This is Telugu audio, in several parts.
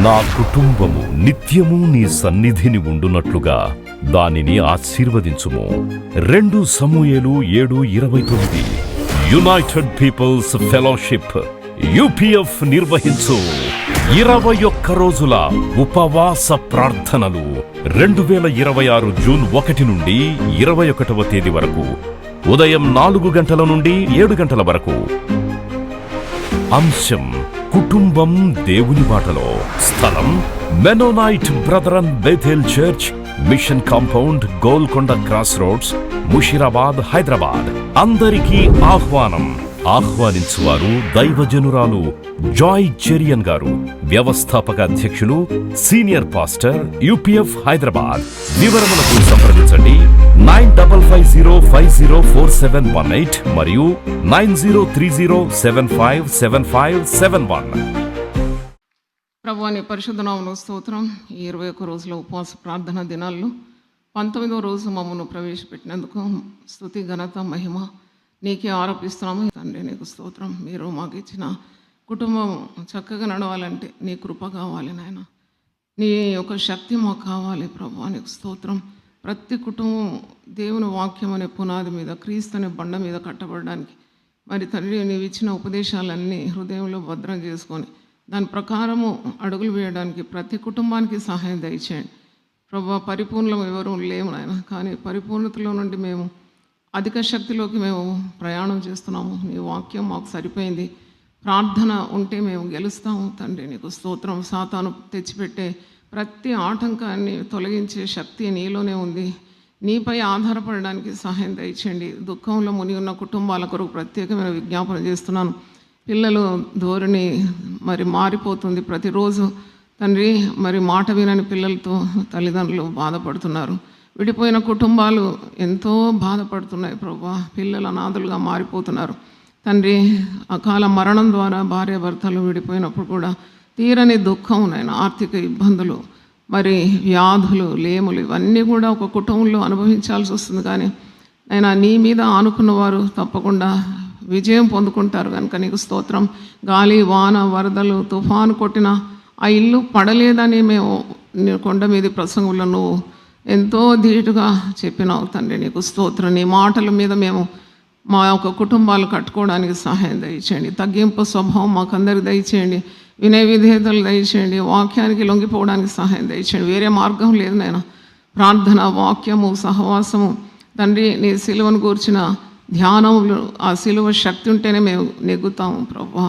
నా కుటుంబము నిత్యము నీ సన్నిధిని ఉండునట్లుగా దానిని ఆశీర్వదించుము. 2 సమూయేలు 7:29. యునైటెడ్ పీపుల్స్ ఫెలోషిప్ యూపీఎఫ్ నిర్వహించు 21 రోజుల ఉపవాస ప్రార్థనలు 2026 జూన్ 1 నుండి 21వ తేదీ వరకు ఉదయం 4 గంటల నుండి 7 గంటల వరకు. అంశం కుటుంబం దేవుని బాటలో. స్థలం Mennonite brethren Bethell church, mission compound, Golconda cross roads, Musheerabad, Hyderabad. అందరికీ ఆహ్వానం. ఆహ్వానించువారు దైవజనురాలు జాయ్ చెరియన్ గారు, వ్యవస్థాపక అధ్యక్షులు, సీనియర్ పాస్టర్, యూపీఎఫ్ హైదరాబాద్. వివరములకు సంప్రదించండి 9050504718 మరియు 9030757571. ప్రభువాని పరిశుద్ధ నామమునకు స్తోత్రం. ఈ 21 రోజుల ఉపవాస ప్రార్థన దినాల్లో 19వ రోజు మమ్మను ప్రవేశపెట్టినందుకు స్తుతి, ఘనత, మహిమ నీకే ఆరోపిస్తున్నాము తండ్రి. నీకు స్తోత్రం. మీరు మాకు ఇచ్చిన కుటుంబం చక్కగా నడవాలంటే నీ కృప కావాలి నాయన, నీ యొక్క శక్తి మాకు కావాలి ప్రభువా. నీకు స్తోత్రం. ప్రతి కుటుంబం దేవుని వాక్యం అనే పునాది మీద, క్రీస్తు అనే బండ మీద కట్టబడడానికి మరి తండ్రి నీవు ఇచ్చిన ఉపదేశాలన్నీ హృదయంలో భద్రం చేసుకొని దాని ప్రకారము అడుగులు వేయడానికి ప్రతి కుటుంబానికి సహాయం దయచేయండి ప్రభువా. పరిపూర్ణం ఎవరు లేము నాయన, కానీ పరిపూర్ణతలో నుండి మేము అధిక శక్తిలోకి మేము ప్రయాణం చేస్తున్నాము. నీ వాక్యం మాకు సరిపోయింది. ప్రార్థన ఉంటే మేము గెలుస్తాము తండ్రి. నీకు స్తోత్రం. సాతాను తెచ్చిపెట్టే ప్రతి ఆటంకాన్ని తొలగించే శక్తి నీలోనే ఉంది. నీపై ఆధారపడడానికి సహాయం దయచేయండి. దుఃఖంలో మునిగి ఉన్న కుటుంబాల కొరకు ప్రత్యేకమైన విజ్ఞాపన చేస్తున్నాను. పిల్లలు ధోరణి మరి మారిపోతుంది ప్రతిరోజు తండ్రి. మరి మాట వినని పిల్లలతో తల్లిదండ్రులు బాధపడుతున్నారు. విడిపోయిన కుటుంబాలు ఎంతో బాధపడుతున్నాయి ప్రభువా. పిల్లలు అనాథలుగా మారిపోతున్నారు తండ్రి. అకాల మరణం ద్వారా భార్యాభర్తలు విడిపోయినప్పుడు కూడా తీరని దుఃఖం నాయన, ఆర్థిక ఇబ్బందులు, మరి వ్యాధులు, లేములు, ఇవన్నీ కూడా ఒక కుటుంబంలో అనుభవించాల్సి వస్తుంది. కానీ నేను నీ మీద ఆనుకున్న వారు తప్పకుండా విజయం పొందుకుంటారు కనుక నీకు స్తోత్రం. గాలి, వాన, వరదలు, తుఫాను కొట్టిన ఆ ఇల్లు పడలేదని మేము కొండ మీద ప్రసంగంలో నువ్వు ఎంతో ధీటుగా చెప్పినావు తండ్రి. నీకు స్తోత్రం. నీ మాటల మీద మేము మా యొక్క కుటుంబాలు కట్టుకోవడానికి సహాయం దయచేయండి. తగ్గింపు స్వభావం మాకందరికి దయచేయండి. వినయ విధేయతలు దయచేయండి. వాక్యానికి లొంగిపోవడానికి సహాయం దయచేయండి. వేరే మార్గం లేదు నాయన. ప్రార్థన, వాక్యము, సహవాసము తండ్రి, నీ సిలువను కూర్చిన ధ్యానములు, ఆ సిలువ శక్తి ఉంటేనే మేము నెగ్గుతాము ప్రభువా.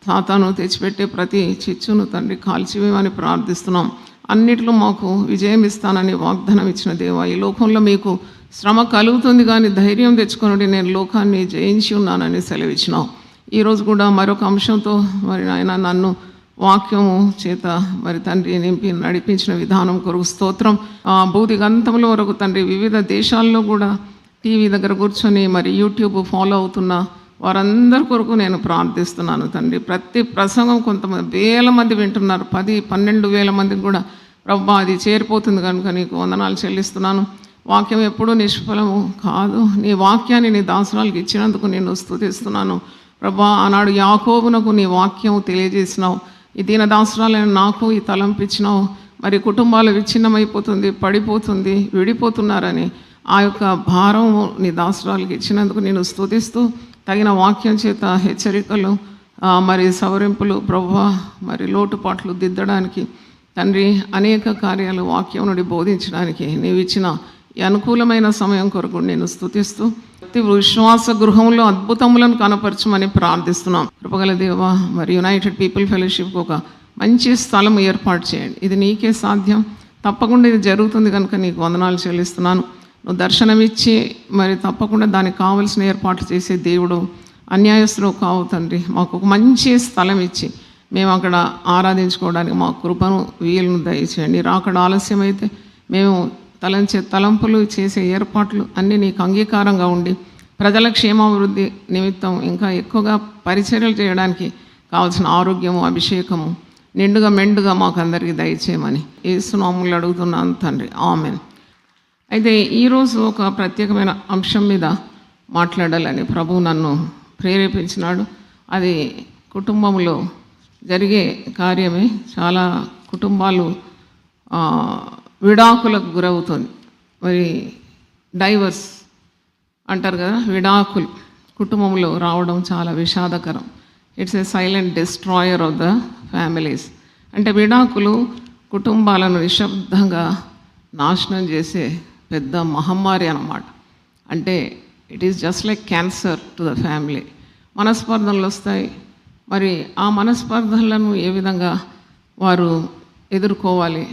సాతాను తెచ్చిపెట్టే ప్రతి చిచ్చును తండ్రి కాల్చివేయమని ప్రార్థిస్తున్నాం. అన్నిట్లో మాకు విజయం ఇస్తానని వాగ్దానం ఇచ్చిన దేవా, ఈ లోకంలో మీకు శ్రమ కలుగుతుంది కానీ ధైర్యం తెచ్చుకొని నేను లోకాన్ని జయించి ఉన్నానని సెలవిచ్చినావు. ఈరోజు కూడా మరొక అంశంతో మరి ఆయన నన్ను వాక్యము చేత మరి తండ్రి నింపి నడిపించిన విధానం కొరకు స్తోత్రం. భౌతికంతంలో వరకు తండ్రి వివిధ దేశాల్లో కూడా టీవీ దగ్గర కూర్చొని మరి యూట్యూబ్ ఫాలో అవుతున్న వారందరి కొరకు నేను ప్రార్థిస్తున్నాను తండ్రి. ప్రతి ప్రసంగం కొంతమంది వేల మంది వింటున్నారు. 10-12 వేల మందికి కూడా ప్రభా అది చేరిపోతుంది కనుక నీకు వందనాలు చెల్లిస్తున్నాను. వాక్యం ఎప్పుడూ నిష్ఫలము కాదు. నీ వాక్యాన్ని నీ దాసురాలకు ఇచ్చినందుకు నేను స్తుతిస్తున్నాను ప్రభా. ఆనాడు యాకోబునకు నీ వాక్యం తెలియజేసినావు. ఈ దీన దాసురాలైన నాకు ఈ తలంపించినావు. మరి కుటుంబాలు విచ్ఛిన్నమైపోతుంది, పడిపోతుంది, విడిపోతున్నారని ఆ యొక్క భారం నీ దాసురాలకి ఇచ్చినందుకు నేను స్తుతిస్తూ తగిన వాక్యం చేత హెచ్చరికలు, మరి సవరింపులు ప్రభువా, మరి లోటుపాట్లు దిద్దడానికి తండ్రి అనేక కార్యాలు వాక్యం నుండి బోధించడానికి నీవు ఇచ్చిన ఈ అనుకూలమైన సమయం కొరకు నేను స్తుతిస్తూ ప్రతి విశ్వాస గృహంలో అద్భుతములను కనపరచమని ప్రార్థిస్తున్నాం. కృపగల దేవా, మరి యునైటెడ్ పీపుల్ ఫెలోషిప్కి ఒక మంచి స్థలం ఏర్పాటు చేయండి. ఇది నీకే సాధ్యం. తప్పకుండా ఇది జరుగుతుంది కనుక నీకు వందనాలు చెల్లిస్తున్నాను. నువ్వు దర్శనమిచ్చి మరి తప్పకుండా దానికి కావలసిన ఏర్పాట్లు చేసే దేవుడు, అన్యాయస్తుడు కావు తండ్రి. మాకు ఒక మంచి స్థలం ఇచ్చి మేము అక్కడ ఆరాధించుకోవడానికి మా కృపను వీలును దయచేయండి. రాకడ ఆలస్యమైతే మేము తలంచే తలంపులు, చేసే ఏర్పాట్లు అన్నీ నీకు అంగీకారంగా ఉండి ప్రజల క్షేమాభివృద్ధి నిమిత్తం ఇంకా ఎక్కువగా పరిచర్యలు చేయడానికి కావాల్సిన ఆరోగ్యము, అభిషేకము నిండుగా మెండుగా మాకు అందరికీ దయచేయమని యేసు నామములో అడుగుతున్నాను తండ్రి. ఆమెన్. అయితే ఈరోజు ఒక ప్రత్యేకమైన అంశం మీద మాట్లాడాలని ప్రభువు నన్ను ప్రేరేపించినాడు. అది కుటుంబంలో జరిగే కార్యమే. చాలా కుటుంబాలు ఆ, విడాకులకు గురవుతుంది. మరి డైవర్స్ అంటారు కదా, విడాకులు కుటుంబంలో రావడం చాలా విషాదకరం. It's a silent destroyer of the families. అంటే విడాకులు కుటుంబాలను నిశ్శబ్దంగా నాశనం చేసే పెద్ద మహమ్మారి అన్నమాట. అంటే it is just like cancer to the family. మనస్పర్ధలు వస్తాయి. మరి ఆ మనస్పర్ధలను ఏ విధంగా వారు ఎదుర్కోవాలి?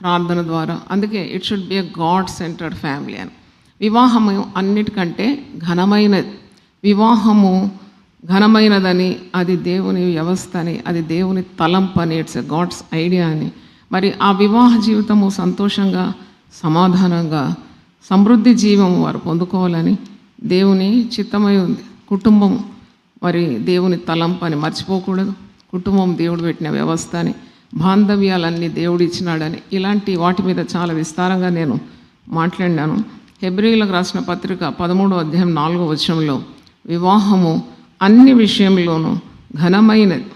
ప్రార్థన ద్వారా. అందుకే it should be a God centred family అని. వివాహము అన్నిటికంటే ఘనమైనది. వివాహము ఘనమైనదని, అది దేవుని వ్యవస్థ అని, అది దేవుని తలంపు అని, ఇట్స్ ఎ గాడ్స్ ఐడియా అని. మరి ఆ వివాహ జీవితము సంతోషంగా, సమాధానంగా, సమృద్ధి జీవము వారు పొందుకోవాలని దేవుని చిత్తమై ఉంది. కుటుంబం మరి దేవుని తలంపు అని మర్చిపోకూడదు. కుటుంబం దేవుడు పెట్టిన వ్యవస్థ అని, బాంధవ్యాలన్నీ దేవుడు ఇచ్చినాడని, ఇలాంటి వాటి మీద చాలా విస్తారంగా నేను మాట్లాడినాను. హెబ్రీయులకు రాసిన పత్రిక 13వ అధ్యాయం 4వ వచనంలో వివాహము అన్ని విషయంలోనూ ఘనమైనది,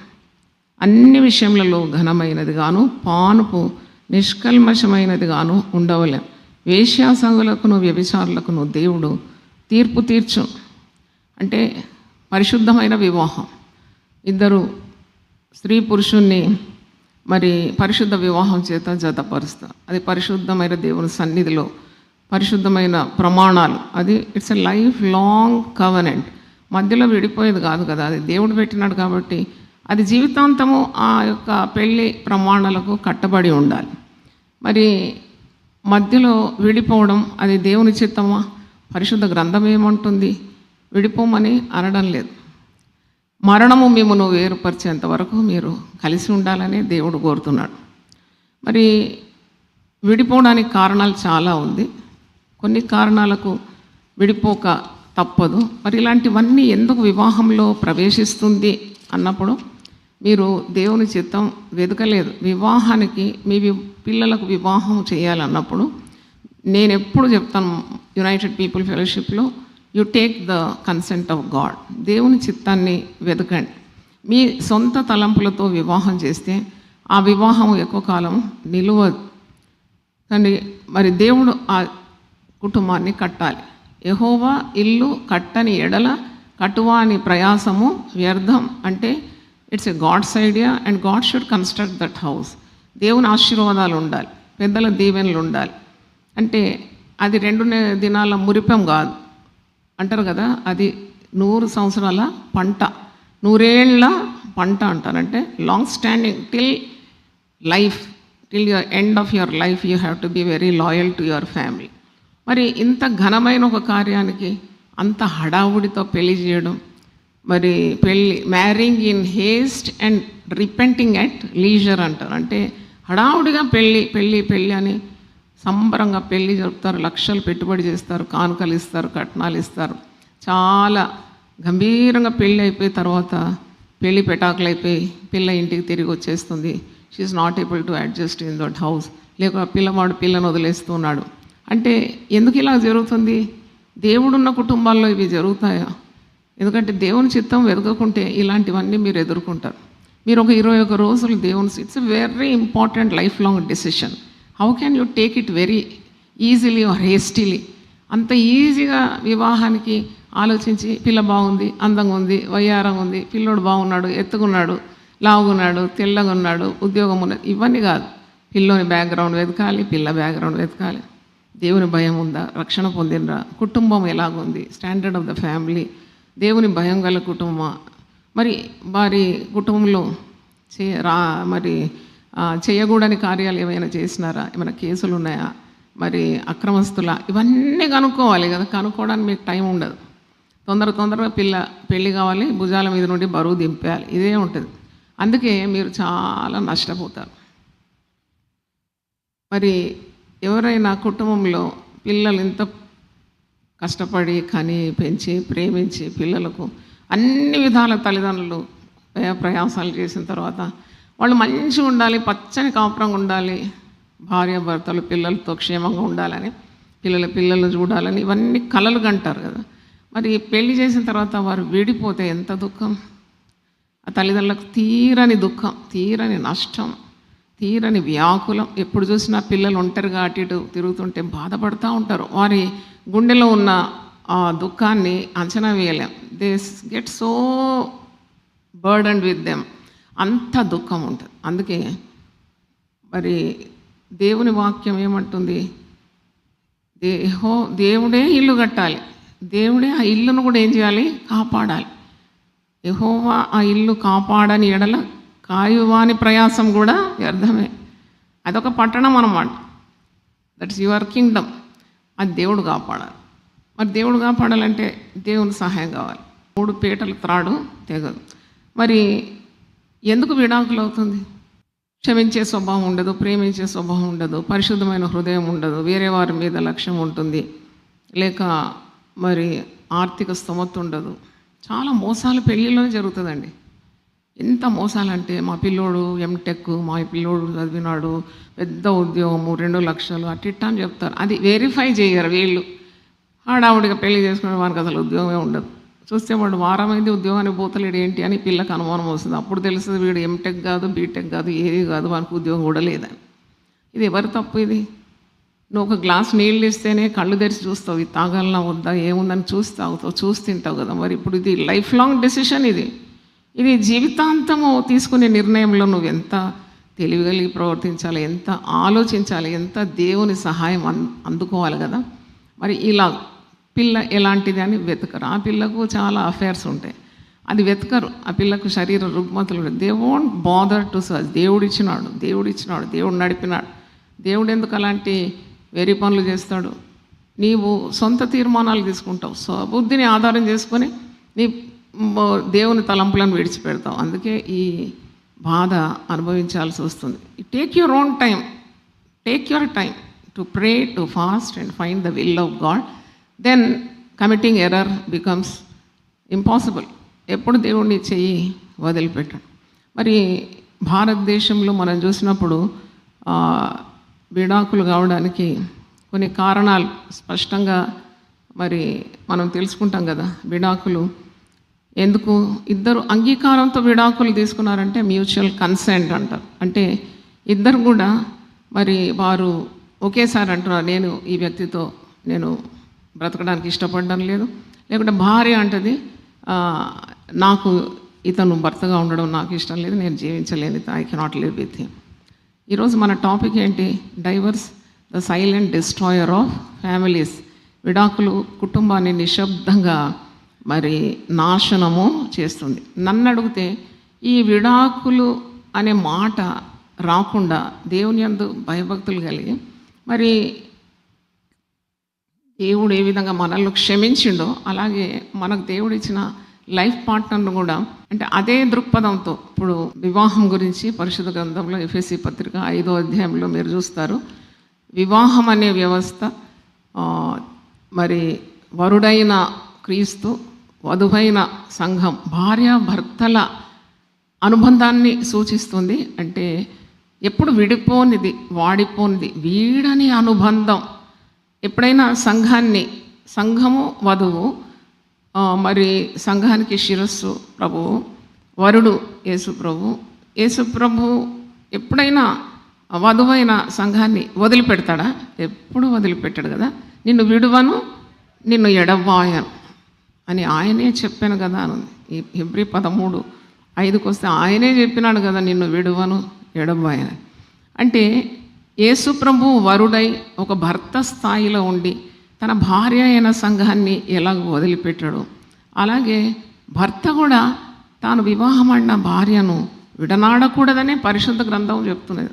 అన్ని విషయములలో ఘనమైనది గాను, పానుపు నిష్కల్మషమైనది గాను ఉండవలె. వేశ్యాసంగులకును వ్యభిచారులకును దేవుడు తీర్పు తీర్చు. అంటే పరిశుద్ధమైన వివాహం. ఇద్దరు స్త్రీ పురుషుణ్ణి మరి పరిశుద్ధ వివాహం చేత జతపరుస్తారు. అది పరిశుద్ధమైన దేవుని సన్నిధిలో పరిశుద్ధమైన ప్రమాణాలు. అది it's a life long covenant. మధ్యలో విడిపోయేది కాదు కదా, అది దేవుడు పెట్టినాడు కాబట్టి అది జీవితాంతము ఆ యొక్క పెళ్ళి ప్రమాణాలకు కట్టబడి ఉండాలి. మరి మధ్యలో విడిపోవడం అది దేవుని చిత్తమా? పరిశుద్ధ గ్రంథం ఏమంటుంది? విడిపోమని అనడం లేదు. మరణము మిమ్మల్ని వేరుపరిచేంత వరకు మీరు కలిసి ఉండాలని దేవుడు కోరుతున్నాడు. మరి విడిపోవడానికి కారణాలు చాలా ఉంది. కొన్ని కారణాలకు విడిపోక తప్పదు. మరి ఇలాంటివన్నీ ఎందుకు వివాహంలో ప్రవేశిస్తుంది అన్నప్పుడు మీరు దేవుని చిత్తం వెతకలేదు. వివాహానికి మీ పిల్లలకు వివాహం చేయాలన్నప్పుడు నేను ఎప్పుడు చెప్తాను, యునైటెడ్ పీపుల్ ఫెలోషిప్లో, you take the consent of God. దేవుని చిత్తాన్ని వెతకండి. మీ సొంత తలంపులతో వివాహం చేస్తే ఆ వివాహం ఎక్కువ కాలం నిలువదు. కానీ మరి దేవుడు ఆ కుటుంబాన్ని కట్టాలి. యెహోవా ఇల్లు కట్టని ఎడల కట్టువాని ప్రయాసము వ్యర్థం. అంటే it's a God's idea and God should construct that house. దేవుని ఆశీర్వాదాలు ఉండాలి, పెద్దల దీవెనలు ఉండాలి. అంటే అది 2 దినాల మురిపం కాదు అంటారు కదా, అది 100 సంవత్సరాల పంట, 100 ఏళ్ళ పంట అంటారంటే long standing till life, till your end of your life you have to be very loyal to your family. మరి ఇంత ఘనమైన ఒక కార్యానికి అంత హడావుడితో పెళ్లి చేయడం, మరి పెళ్ళి మ్యారింగ్ in Heist and repenting at leisure అంటారు. అంటే హడావుడిగా పెళ్ళి పెళ్ళి పెళ్ళి అని సంబరంగా పెళ్ళి జరుపుతారు, లక్షలు పెట్టుబడి చేస్తారు, కానుకలు ఇస్తారు, కట్నాలు ఇస్తారు. చాలా గంభీరంగా పెళ్ళి అయిపోయి తర్వాత పెళ్ళి పెటాకులు అయిపోయి పిల్ల ఇంటికి తిరిగి వచ్చేస్తుంది. She's not able to adjust in that house. లేక పిల్లవాడు పిల్లను వదిలేస్తున్నాడు. అంటే ఎందుకు ఇలా జరుగుతుంది? దేవుడున్న కుటుంబాల్లో ఇవి జరుగుతాయా? ఎందుకంటే దేవుని చిత్తం వెతకకుంటే ఇలాంటివన్నీ మీరు ఎదుర్కొంటారు. మీరు ఒక 21 రోజులు దేవుని, it's a very important life long decision. How can you take it very easily or hastily? అంత ఈజీగా వివాహానికి ఆలోచించి పిల్ల బాగుంది, అందంగా ఉంది, వయ్యారంగా ఉంది, పిల్లోడు బాగున్నాడు, ఎత్తుకున్నాడు, లావుగున్నాడు, తెల్లగా ఉన్నాడు, ఉద్యోగం ఉన్నది, ఇవన్నీ కాదు. పిల్లోని బ్యాక్గ్రౌండ్ వెతకాలి, పిల్ల బ్యాక్గ్రౌండ్ వెతకాలి. దేవుని భయం ఉందా? రక్షణ పొందినరా? కుటుంబం ఎలాగుంది? స్టాండర్డ్ ఆఫ్ ద ఫ్యామిలీ, దేవుని భయం గల కుటుంబం. మరి వారి కుటుంబంలో మరి చేయకూడని కార్యాలు ఏమైనా చేసినారా? ఏమైనా కేసులు ఉన్నాయా? మరి అక్రమస్తులా? ఇవన్నీ కనుక్కోవాలి కదా. కనుక్కోవడానికి మీకు టైం ఉండదు. తొందరగా పెళ్ళి కావాలి, భుజాల మీద నుండి బరువు దింపేయాలి, ఇదే ఉంటుంది. అందుకే మీరు చాలా నష్టపోతారు. మరి ఎవరైనా కుటుంబంలో పిల్లలు ఇంత కష్టపడి కని పెంచి ప్రేమించి పిల్లలకు అన్ని విధాల తల్లిదండ్రులు ప్రయాసాలు చేసిన తర్వాత వాళ్ళు మంచిగా ఉండాలి, పచ్చని కాపురంగా ఉండాలి, భార్యాభర్తలు పిల్లలతో క్షేమంగా ఉండాలని, పిల్లలు చూడాలని, ఇవన్నీ కలలు కంటారు కదా. మరి పెళ్లి చేసిన తర్వాత వారు విడిపోతే ఎంత దుఃఖం! ఆ తల్లిదండ్రులకు తీరని దుఃఖం, తీరని నష్టం. తీరని వ్యాకులం. ఎప్పుడు చూసినా పిల్లలు ఒంటరిగా అటు ఇటు తిరుగుతుంటే బాధపడుతూ ఉంటారు. వారి గుండెలో ఉన్న ఆ దుఃఖాన్ని అంచనా వేయలేం. They get so burden with them. అంత దుఃఖం ఉంటుంది. అందుకే మరి దేవుని వాక్యం ఏమంటుంది? దేవుడే ఇల్లు కట్టాలి, దేవుడే ఆ ఇల్లును కూడా ఏం చేయాలి? కాపాడాలి. యెహోవా ఆ ఇల్లు కాపాడని ఎడల కాయువాని ప్రయాసం కూడా వ్యర్థమే. అదొక పట్టణం అన్నమాట. That's your Kingdom. అది దేవుడు కాపాడాలి. మరి దేవుడు కాపాడాలంటే దేవుని సహాయం కావాలి. 3 పీటలు త్రాడు తెగదు. మరి ఎందుకు విడాకులు అవుతుంది? క్షమించే స్వభావం ఉండదు, ప్రేమించే స్వభావం ఉండదు, పరిశుద్ధమైన హృదయం ఉండదు, వేరే వారి మీద లక్ష్యం ఉంటుంది, లేక మరి ఆర్థిక స్తోమత ఉండదు. చాలా మోసాలు పెళ్ళిలోనే జరుగుతుందండి. ఎంత మోసాలంటే మా పిల్లోడు ఎంటెక్, మా పిల్లోడు చదివినాడు, పెద్ద ఉద్యోగము, 2 లక్షలు అట్టిట్ట అని చెప్తారు. అది వెరిఫై చేయరు వీళ్ళు. ఆడావుడిగా పెళ్లి చేసుకునే వారికి అసలు ఉద్యోగమే ఉండదు. చూస్తే వాడు వారమైంది ఉద్యోగానికి పోతలేడు ఏంటి అని పిల్లకి అనుమానం వస్తుంది. అప్పుడు తెలుస్తుంది వీడు ఎంటెక్ కాదు, బీటెక్ కాదు, ఏది కాదు, వానికి ఉద్యోగం కూడా లేదని. ఇది ఎవరి తప్పు? ఇది నువ్వు ఒక గ్లాస్ నీళ్ళు ఇస్తేనే కళ్ళు తెరిచి చూస్తావు, ఇది తాగాలన్నా వద్దా, ఏముందని చూసి తాగుతావు, చూసి తింటావు కదా. మరి ఇప్పుడు ఇది లైఫ్ లాంగ్ డెసిషన్. ఇది జీవితాంతము తీసుకునే నిర్ణయంలో నువ్వు ఎంత తెలివిగలిగి ప్రవర్తించాలి, ఎంత ఆలోచించాలి, ఎంత దేవుని సహాయం అందుకోవాలి కదా. మరి ఇలా పిల్ల ఎలాంటిది అని వెతకరు. ఆ పిల్లకు చాలా అఫైర్స్ ఉంటాయి, అది వెతకరు. ఆ పిల్లకు శరీర రుగ్మతలు ఉంటాయి. They won't bother to search. దేవుడు ఇచ్చినాడు, దేవుడు నడిపినాడు. దేవుడు ఎందుకు అలాంటి వెరీ పనులు చేస్తాడు? నీవు సొంత తీర్మానాలు తీసుకుంటావు, బుద్ధిని ఆధారం చేసుకొని నీ దేవుని తలంపులను విడిచిపెడతావు. అందుకే ఈ బాధ అనుభవించాల్సి వస్తుంది. Take your own time, take your time to pray, to fast and find the will of God. Then committing error becomes impossible. ఎప్పుడు దేవుడిని చెయ్యి వదిలిపెట్టాడు. మరి భారతదేశంలో మనం చూసినప్పుడు విడాకులు కావడానికి కొన్ని కారణాలు స్పష్టంగా మరి మనం తెలుసుకుంటాం కదా. విడాకులు ఎందుకు? ఇద్దరు అంగీకారంతో విడాకులు తీసుకున్నారంటే మ్యూచువల్ కన్సెంట్ అంటారు. అంటే ఇద్దరు కూడా మరి వారు ఒకేసారి అంటున్నారు, నేను ఈ వ్యక్తితో నేను బ్రతకడానికి ఇష్టపడడం లేదు. లేకుంటే భార్య అంటది, నాకు ఇతను భర్తగా ఉండడం నాకు ఇష్టం లేదు, నేను జీవించలేని, I cannot live with him. ఈరోజు మన టాపిక్ ఏంటి? Divorce, the silent destroyer of families. విడాకులు కుటుంబాన్ని నిశ్శబ్దంగా మరి నాశనము చేస్తుంది. నన్ను అడిగితే ఈ విడాకులు అనే మాట రాకుండా దేవుని యందు భయభక్తులు కలిగి మరి దేవుడు ఏ విధంగా మనల్ని క్షమించిండో అలాగే మనకు దేవుడు ఇచ్చిన లైఫ్ పార్ట్నర్ను కూడా అంటే అదే దృక్పథంతో ఇప్పుడు వివాహం గురించి పరిశుద్ధ గ్రంథంలో ఎఫెసీ పత్రిక 5వ అధ్యాయంలో మీరు చూస్తారు. వివాహం అనే వ్యవస్థ మరి వరుడైన క్రీస్తు, వధువైన సంఘం, భార్య భర్తల అనుబంధాన్ని సూచిస్తుంది. అంటే ఎప్పుడు విడిపోనిది, వాడిపోనిది, వీడని అనుబంధం. ఎప్పుడైనా సంఘము వధువు, మరి సంఘానికి శిరస్సు ప్రభువు, వరుడు యేసుప్రభు ఎప్పుడైనా వధువైన సంఘాన్ని వదిలిపెడతాడా? ఎప్పుడు వదిలిపెట్టాడు కదా. నిన్ను విడువను, నిన్ను ఎడబాయను అని ఆయనే చెప్పాను కదా అని ఉంది. ఈ హెబ్రీ 13:5 వస్తే ఆయనే చెప్పినాడు కదా, నిన్ను విడువను ఎడబాయను. అంటే యేసు ప్రభు వరుడై ఒక భర్త స్థాయిలో ఉండి తన భార్య అయిన సంఘాన్ని ఎలాగ వదిలిపెట్టాడు, అలాగే భర్త కూడా తాను వివాహమైన భార్యను విడనాడకూడదనే పరిశుద్ధ గ్రంథం చెప్తున్నది.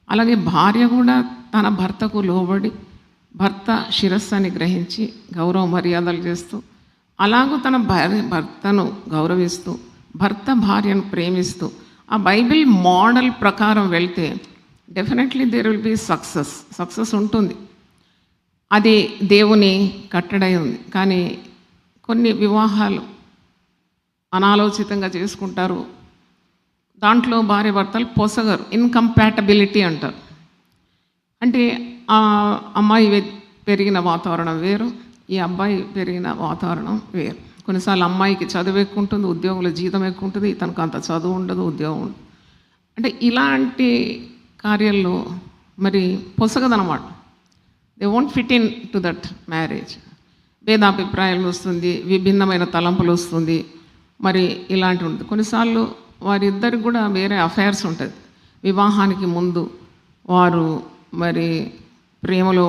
అలాగే భార్య కూడా తన భర్తకు లోబడి భర్త శిరస్సుని గ్రహించి గౌరవ మర్యాదలు చేస్తూ, అలాగూ తన భర్తను గౌరవిస్తూ, భర్త భార్యను ప్రేమిస్తూ ఆ బైబిల్ మోడల్ ప్రకారం వెళ్తే definitely there will be success ఉంటుంది. అది దేవుని కట్టడై ఉంది. కానీ కొన్ని వివాహాలు అనాలోచితంగా చేసుకుంటారు. దాంట్లో భార్య భర్తలు పొసగరు, ఇన్కంపాటబిలిటీ అంటారు. అంటే ఆ అమ్మాయి పెరిగిన వాతావరణం వేరు, ఈ అబ్బాయి పెరిగిన వాతావరణం వేరు. కొన్నిసార్లు అమ్మాయికి చదువు ఎక్కువ ఉంటుంది, ఉద్యోగంలో జీతం ఎక్కువ ఉంటుంది, ఇతనికి అంత చదువు ఉండదు, ఉద్యోగం ఉండదు. అంటే ఇలాంటి కార్యాల్లో మరి పొసగదనమాట. They won't fit in to that marriage. భేదాభిప్రాయాలు వస్తుంది, విభిన్నమైన తలంపులు వస్తుంది, మరి ఇలాంటి ఉంటుంది. కొన్నిసార్లు వారిద్దరికి కూడా వేరే అఫైర్స్ ఉంటుంది. వివాహానికి ముందు వారు మరి ప్రేమలో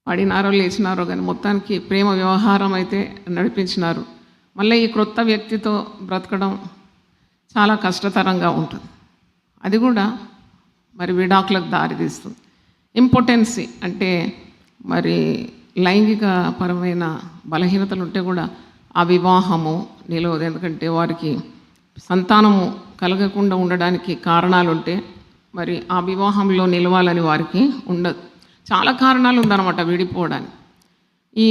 పడినారో లేచినారో కానీ మొత్తానికి ప్రేమ వ్యవహారం అయితే నడిపించినారు. మళ్ళీ ఈ క్రొత్త వ్యక్తితో బ్రతకడం చాలా కష్టతరంగా ఉంటుంది. అది కూడా మరి విడాకులకు దారితీస్తుంది. ఇంపార్టెన్సీ అంటే మరి లైంగిక పరమైన బలహీనతలు ఉంటే కూడా ఆ వివాహము నిలవదు. ఎందుకంటే వారికి సంతానము కలగకుండా ఉండడానికి కారణాలు ఉంటే మరి ఆ వివాహంలో నిలవాలని వారికి ఉండదు. చాలా కారణాలు ఉందన్నమాట విడిపోవడానికి. ఈ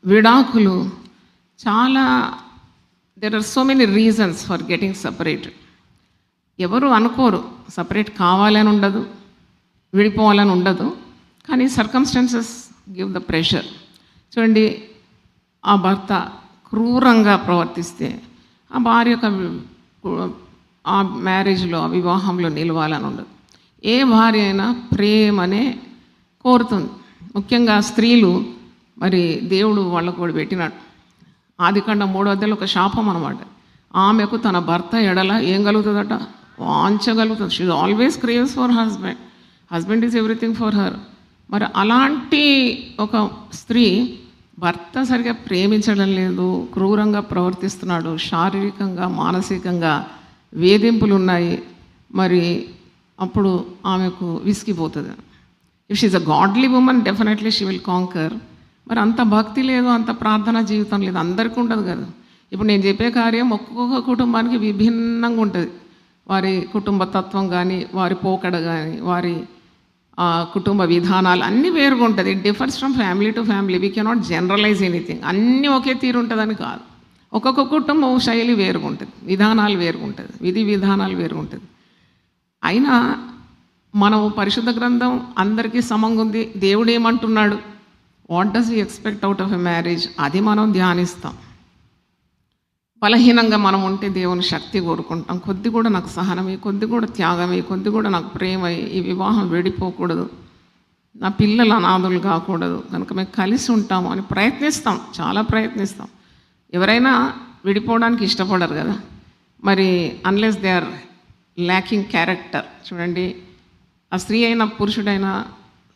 విడాకులు చాలా there are so many reasons for getting separated. ఎవరు అనుకోరు సపరేట్ కావాలని ఉండదు, విడిపోవాలని ఉండదు, కానీ సర్కమ్స్టాన్సెస్ గివ్ ద ప్రెషర్. చూడండి, ఆ భర్త క్రూరంగా ప్రవర్తిస్తే ఆ భార్య ఆ మ్యారేజ్లో ఆ వివాహంలో నిలవాలని ఉండదు. ఏ భార్య అయినా ప్రేమనే కోరుతుంది. ముఖ్యంగా స్త్రీలు మరి దేవుడు వాళ్ళకు కూడా పెట్టినాడు. ఆదికాండం 3వ అధ్యాయంలో ఒక శాపం అనమాట. ఆమెకు తన భర్త ఎడల ఏం కలుగుతుందట? వాంచగలుగుతుంది. She always craves for husband. Husband is everything for her. మరి అలాంటి ఒక స్త్రీ భర్త సరిగా ప్రేమించడం లేదు, క్రూరంగా ప్రవర్తిస్తున్నాడు, శారీరకంగా మానసికంగా వేధింపులు ఉన్నాయి, మరి అప్పుడు ఆమెకు విసిగిపోతుంది. If she a godly woman definitely she will conquer. మరి అంత భక్తి లేదు, అంత ప్రార్థనా జీవితం లేదు, అందరికీ ఉండదు కదా. ఇప్పుడు నేను చెప్పే కార్యం ఒక్కొక్క కుటుంబానికి విభిన్నంగా ఉంటుంది. వారి కుటుంబ తత్వం కానీ, వారి పోకడ కానీ, వారి కుటుంబ విధానాలు అన్నీ వేరుగా ఉంటుంది. It differs from family to family. We cannot generalise anything. అన్నీ ఒకే తీరు ఉంటుందని కాదు. ఒక్కొక్క కుటుంబం శైలి వేరుగా ఉంటుంది, విధానాలు వేరుగా ఉంటుంది, విధి విధానాలు వేరుగా ఉంటుంది. అయినా మనం పరిశుద్ధ గ్రంథం అందరికీ సమంగా ఉంది. దేవుడు ఏమంటున్నాడు, what does he expect out of a marriage, అది మనం ధ్యానిస్తాం. బలహీనంగా మనం ఉంటే దేవుని శక్తి కోరుకుంటాం. కొద్ది కూడా నాకు సహనమే, కొద్ది కూడా త్యాగమే, కొద్ది కూడా నాకు ప్రేమ, ఈ వివాహం విడిపోకూడదు, నా పిల్లలు అనాథులు కాకూడదు, కనుక మేము కలిసి ఉంటాము అని ప్రయత్నిస్తాం, చాలా ప్రయత్నిస్తాం. ఎవరైనా విడిపోవడానికి ఇష్టపడరు కదా. మరి unless they are lacking character. చూడండి, ఆ స్త్రీ అయినా పురుషుడైనా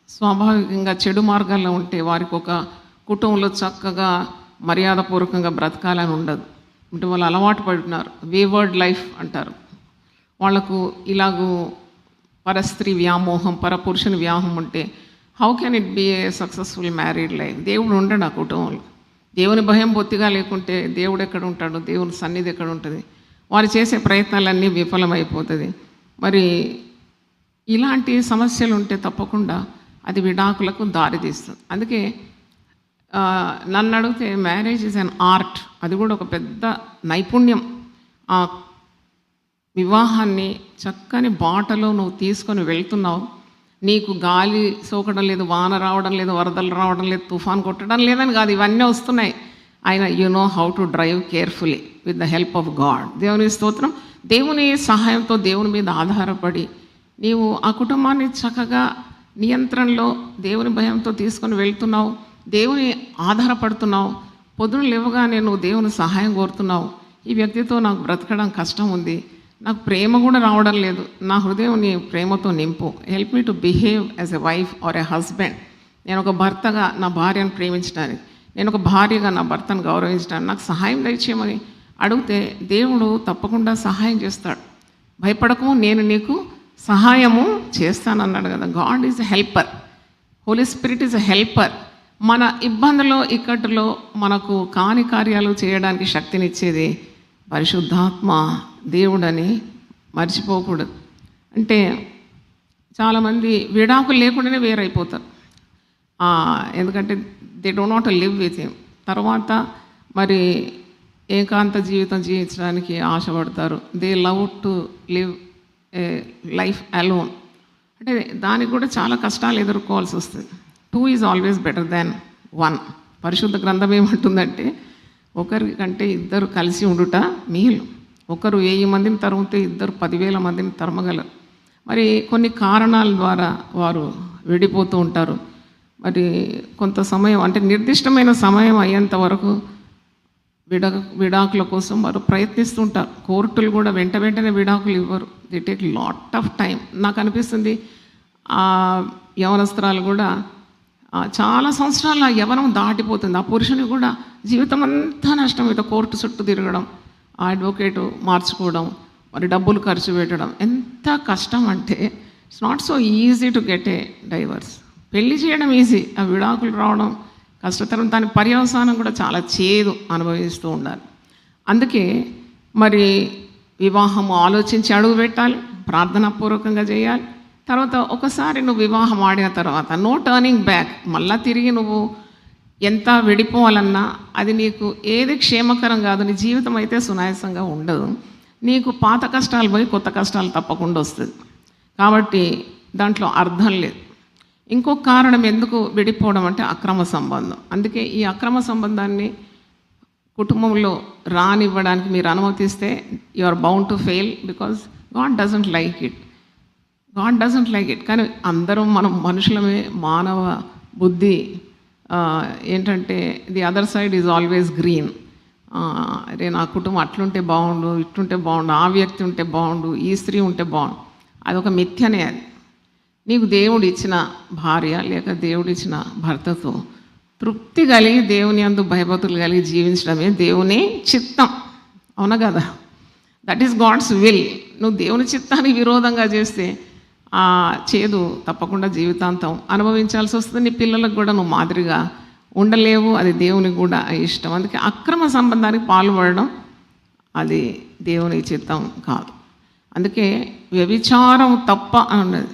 స్వాభావికంగా చెడు మార్గాల్లో ఉంటే వారికి ఒక కుటుంబంలో చక్కగా మర్యాదపూర్వకంగా బ్రతకాలని ఉండదు. అంటే వాళ్ళు అలవాటు పడుతున్నారు, వేవర్డ్ లైఫ్ అంటారు. వాళ్లకు ఇలాగూ పరస్త్రీ వ్యామోహం, పరపురుషుని వ్యామోహం ఉంటే how can it be a successful married life? దేవుడు ఉండడు ఆ కుటుంబంలో. దేవుని భయం బొత్తిగా లేకుంటే దేవుడు ఎక్కడ ఉంటాడు, దేవుని సన్నిధి ఎక్కడ ఉంటుంది? వారు చేసే ప్రయత్నాలన్నీ విఫలమైపోతుంది. మరి ఇలాంటి సమస్యలు ఉంటే తప్పకుండా అది విడాకులకు దారితీస్తుంది. అందుకే నన్ను అడిగితే మ్యారేజ్ ఈజ్ అన్ ఆర్ట్. అది కూడా ఒక పెద్ద నైపుణ్యం. ఆ వివాహాన్ని చక్కని బాటలో నువ్వు తీసుకొని వెళ్తున్నావు. నీకు గాలి సోకడం లేదు, వాన రావడం లేదు, వరదలు రావడం లేదు, తుఫాన్ కొట్టడం లేదని కాదు, ఇవన్నీ వస్తున్నాయి. ఆయన you know how to drive carefully with the help of God. దేవుని స్తోత్రం. దేవుని సహాయంతో, దేవుని మీద ఆధారపడి నీవు ఆ కుటుంబాన్ని చక్కగా నియంత్రణలో దేవుని భయంతో తీసుకొని వెళ్తున్నావు, దేవుని ఆధారపడుతున్నావు. పొద్దున లేవగానే నువ్వు దేవుని సహాయం కోరుతున్నావు. ఈ వ్యక్తితో నాకు బ్రతకడం కష్టం ఉంది, నాకు ప్రేమ కూడా రావడం లేదు, నా హృదయం నీ ప్రేమతో నింపు. Help me to behave as a wife or a husband. నేను ఒక భర్తగా నా భార్యను ప్రేమించడానికి, నేను ఒక భార్యగా నా భర్తను గౌరవించడానికి నాకు సహాయం దయచేయమని అడిగితే దేవుడు తప్పకుండా సహాయం చేస్తాడు. భయపడకు, నేను నీకు సహాయము చేస్తానన్నాడు కదా. God is a helper, Holy Spirit is a helper. మన ఇబ్బందులో ఇక్కట్లో మనకు కాని కార్యాలు చేయడానికి శక్తినిచ్చేది పరిశుద్ధాత్మ దేవుడని మర్చిపోకూడదు. అంటే చాలామంది విడాకులు లేకుండానే వేరైపోతారు. ఎందుకంటే they do not live with him. తర్వాత మరి ఏకాంత జీవితం జీవించడానికి ఆశపడతారు. They love to live a life alone. అంటే దానికి కూడా చాలా కష్టాలు ఎదుర్కోవాల్సి వస్తుంది. 2 ఈజ్ ఆల్వేస్ బెటర్ దాన్ 1. పరిశుద్ధ గ్రంథం ఏమంటుందంటే ఒకరి కంటే ఇద్దరు కలిసి ఉండుట మేలు. ఒకరు 1000 మందిని తరిమితే ఇద్దరు 10,000 మందిని తరమగలరు. మరి కొన్ని కారణాల ద్వారా వారు విడిపోతూ ఉంటారు. మరి కొంత సమయం అంటే నిర్దిష్టమైన సమయం అయ్యేంత వరకు విడాకుల కోసం వారు ప్రయత్నిస్తుంటారు. కోర్టులు కూడా వెంటనే విడాకులు ఇవ్వరు. The take lot of time. నాకు అనిపిస్తుంది యవనస్త్రాలు కూడా చాలా సంవత్సరాల యవనం దాటిపోతుంది. ఆ పురుషుని కూడా జీవితం అంతా నష్టం. ఇటు కోర్టు చుట్టూ తిరగడం, ఆ అడ్వకేటు మార్చుకోవడం, మరి డబ్బులు ఖర్చు పెట్టడం ఎంత కష్టం అంటే it's not so easy to get a divorce. పెళ్లి చేయడం ఈజీ, ఆ విడాకులు రావడం కష్టతరం. దాని పర్యవసానం కూడా చాలా చేదు అనుభవిస్తూ ఉండాలి. అందుకే మరి వివాహం ఆలోచించి అడుగు పెట్టాలి, ప్రార్థనాపూర్వకంగా చేయాలి. తర్వాత ఒకసారి నువ్వు వివాహం ఆడిన తర్వాత నో టర్నింగ్ బ్యాక్. మళ్ళీ తిరిగి నువ్వు ఎంత విడిపోవాలన్నా అది నీకు ఏది క్షేమకరం కాదు. నీ జీవితం అయితే సునాయాసంగా ఉండదు. నీకు పాత కష్టాలు పోయి కొత్త కష్టాలు తప్పకుండా వస్తుంది. కాబట్టి దాంట్లో అర్థం లేదు. ఇంకొక కారణం ఎందుకు విడిపోవడం అంటే అక్రమ సంబంధం. అందుకే ఈ అక్రమ సంబంధాన్ని కుటుంబంలో రానివ్వడానికి మీరు అనుమతిస్తే you are bound to fail, because God doesn't like it. God doesn't like it. కానీ అందరం మనం మనుషులమే. మానవ బుద్ధి ఏంటంటే the other side is always green. అరే నా కుటుంబం అట్లుంటే బాగుండు, ఇట్లుంటే బాగుండు, ఆ వ్యక్తి ఉంటే బాగుండు, ఈ స్త్రీ ఉంటే బాగుండు. అదొక మిథ్యనే. అది నీకు దేవుడు ఇచ్చిన భార్య లేక దేవుడు ఇచ్చిన భర్తతో తృప్తి కలిగి దేవుని యందు భయభక్తులు కలిగి జీవించడమే దేవుని చిత్తం. అవునా కదా? That is God's will. నువ్వు దేవుని చిత్తానికి విరోధంగా చేస్తే ఆ చేదు తప్పకుండా జీవితాంతం అనుభవించాల్సి వస్తుంది. నీ పిల్లలకు కూడా నువ్వు మాదిరిగా ఉండలేవు. అది దేవునికి కూడా ఇష్టం. అందుకే అక్రమ సంబంధానికి పాల్పడడం అది దేవుని చిత్తం కాదు. అందుకే వ్యభిచారం తప్ప అన్నది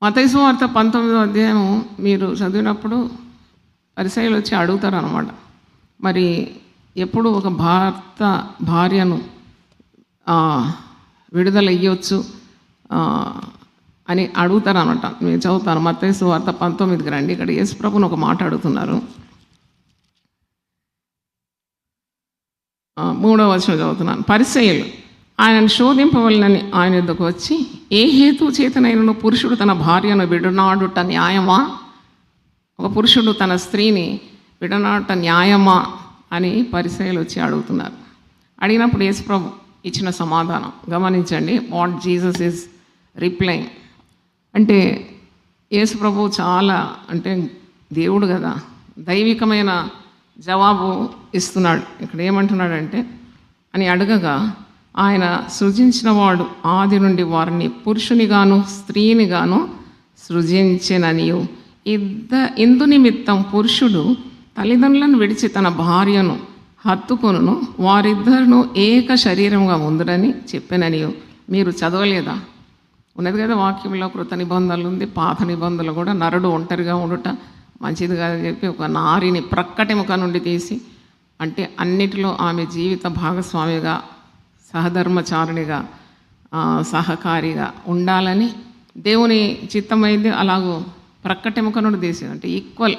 మత్తయి సువార్త 19వ అధ్యాయం మీరు చదివినప్పుడు పరిసయ్యులు వచ్చి అడుగుతారు అన్నమాట. మరి ఎప్పుడు ఒక భర్త భార్యను విడుదల ఇయ్యొచ్చు అని అడుగుతారు అనమాట. నేను చదువుతాను. మత్తయి సువార్త 19కి రండి. ఇక్కడ యేసు ప్రభువును ఒక మాట అడుగుతున్నారు. 3వ వచనం చదువుతున్నాను. పరిసయ్యులు ఆయనను శోధింపవలనని ఆయన యొద్దకు వచ్చి, ఏ హేతు చేతనైనను పురుషుడు తన భార్యను విడనాడుట న్యాయమా? ఒక పురుషుడు తన స్త్రీని విడనాడుట న్యాయమా అని పరిసయ్యులు వచ్చి అడుగుతున్నారు. అడిగినప్పుడు యేసు ప్రభు ఇచ్చిన సమాధానం గమనించండి. వాట్ జీసస్ ఈజ్ రిప్లైయింగ్ అంటే, యేసు ప్రభు చాలా అంటే దేవుడు కదా, దైవికమైన జవాబు ఇస్తున్నాడు. ఇక్కడ ఏమంటున్నాడంటే అని అడగగా, ఆయన సృజించిన వాడు ఆది నుండి వారిని పురుషునిగాను స్త్రీనిగాను సృజించెననియు, ఇందు నిమిత్తం పురుషుడు తల్లిదండ్రులను విడిచి తన భార్యను హత్తుకొనును, వారిద్దరును ఏక శరీరంగా ఉందరని చెప్పాననియు మీరు చదవలేదా? ఉన్నది కదా వాక్యంలో. కృత నిబంధనలు ఉంది, పాత నిబంధనలు కూడా. నరుడు ఒంటరిగా ఉండుట మంచిది కాదని చెప్పి ఒక నారిని ప్రక్కటెముక నుండి తీసి, అంటే అన్నిటిలో ఆమె జీవిత భాగస్వామిగా, సహధర్మచారునిగా, సహకారిగా ఉండాలని దేవుని చిత్తమైంది. అలాగూ ప్రక్కటెముక నుండి తీసి, అంటే ఈక్వల్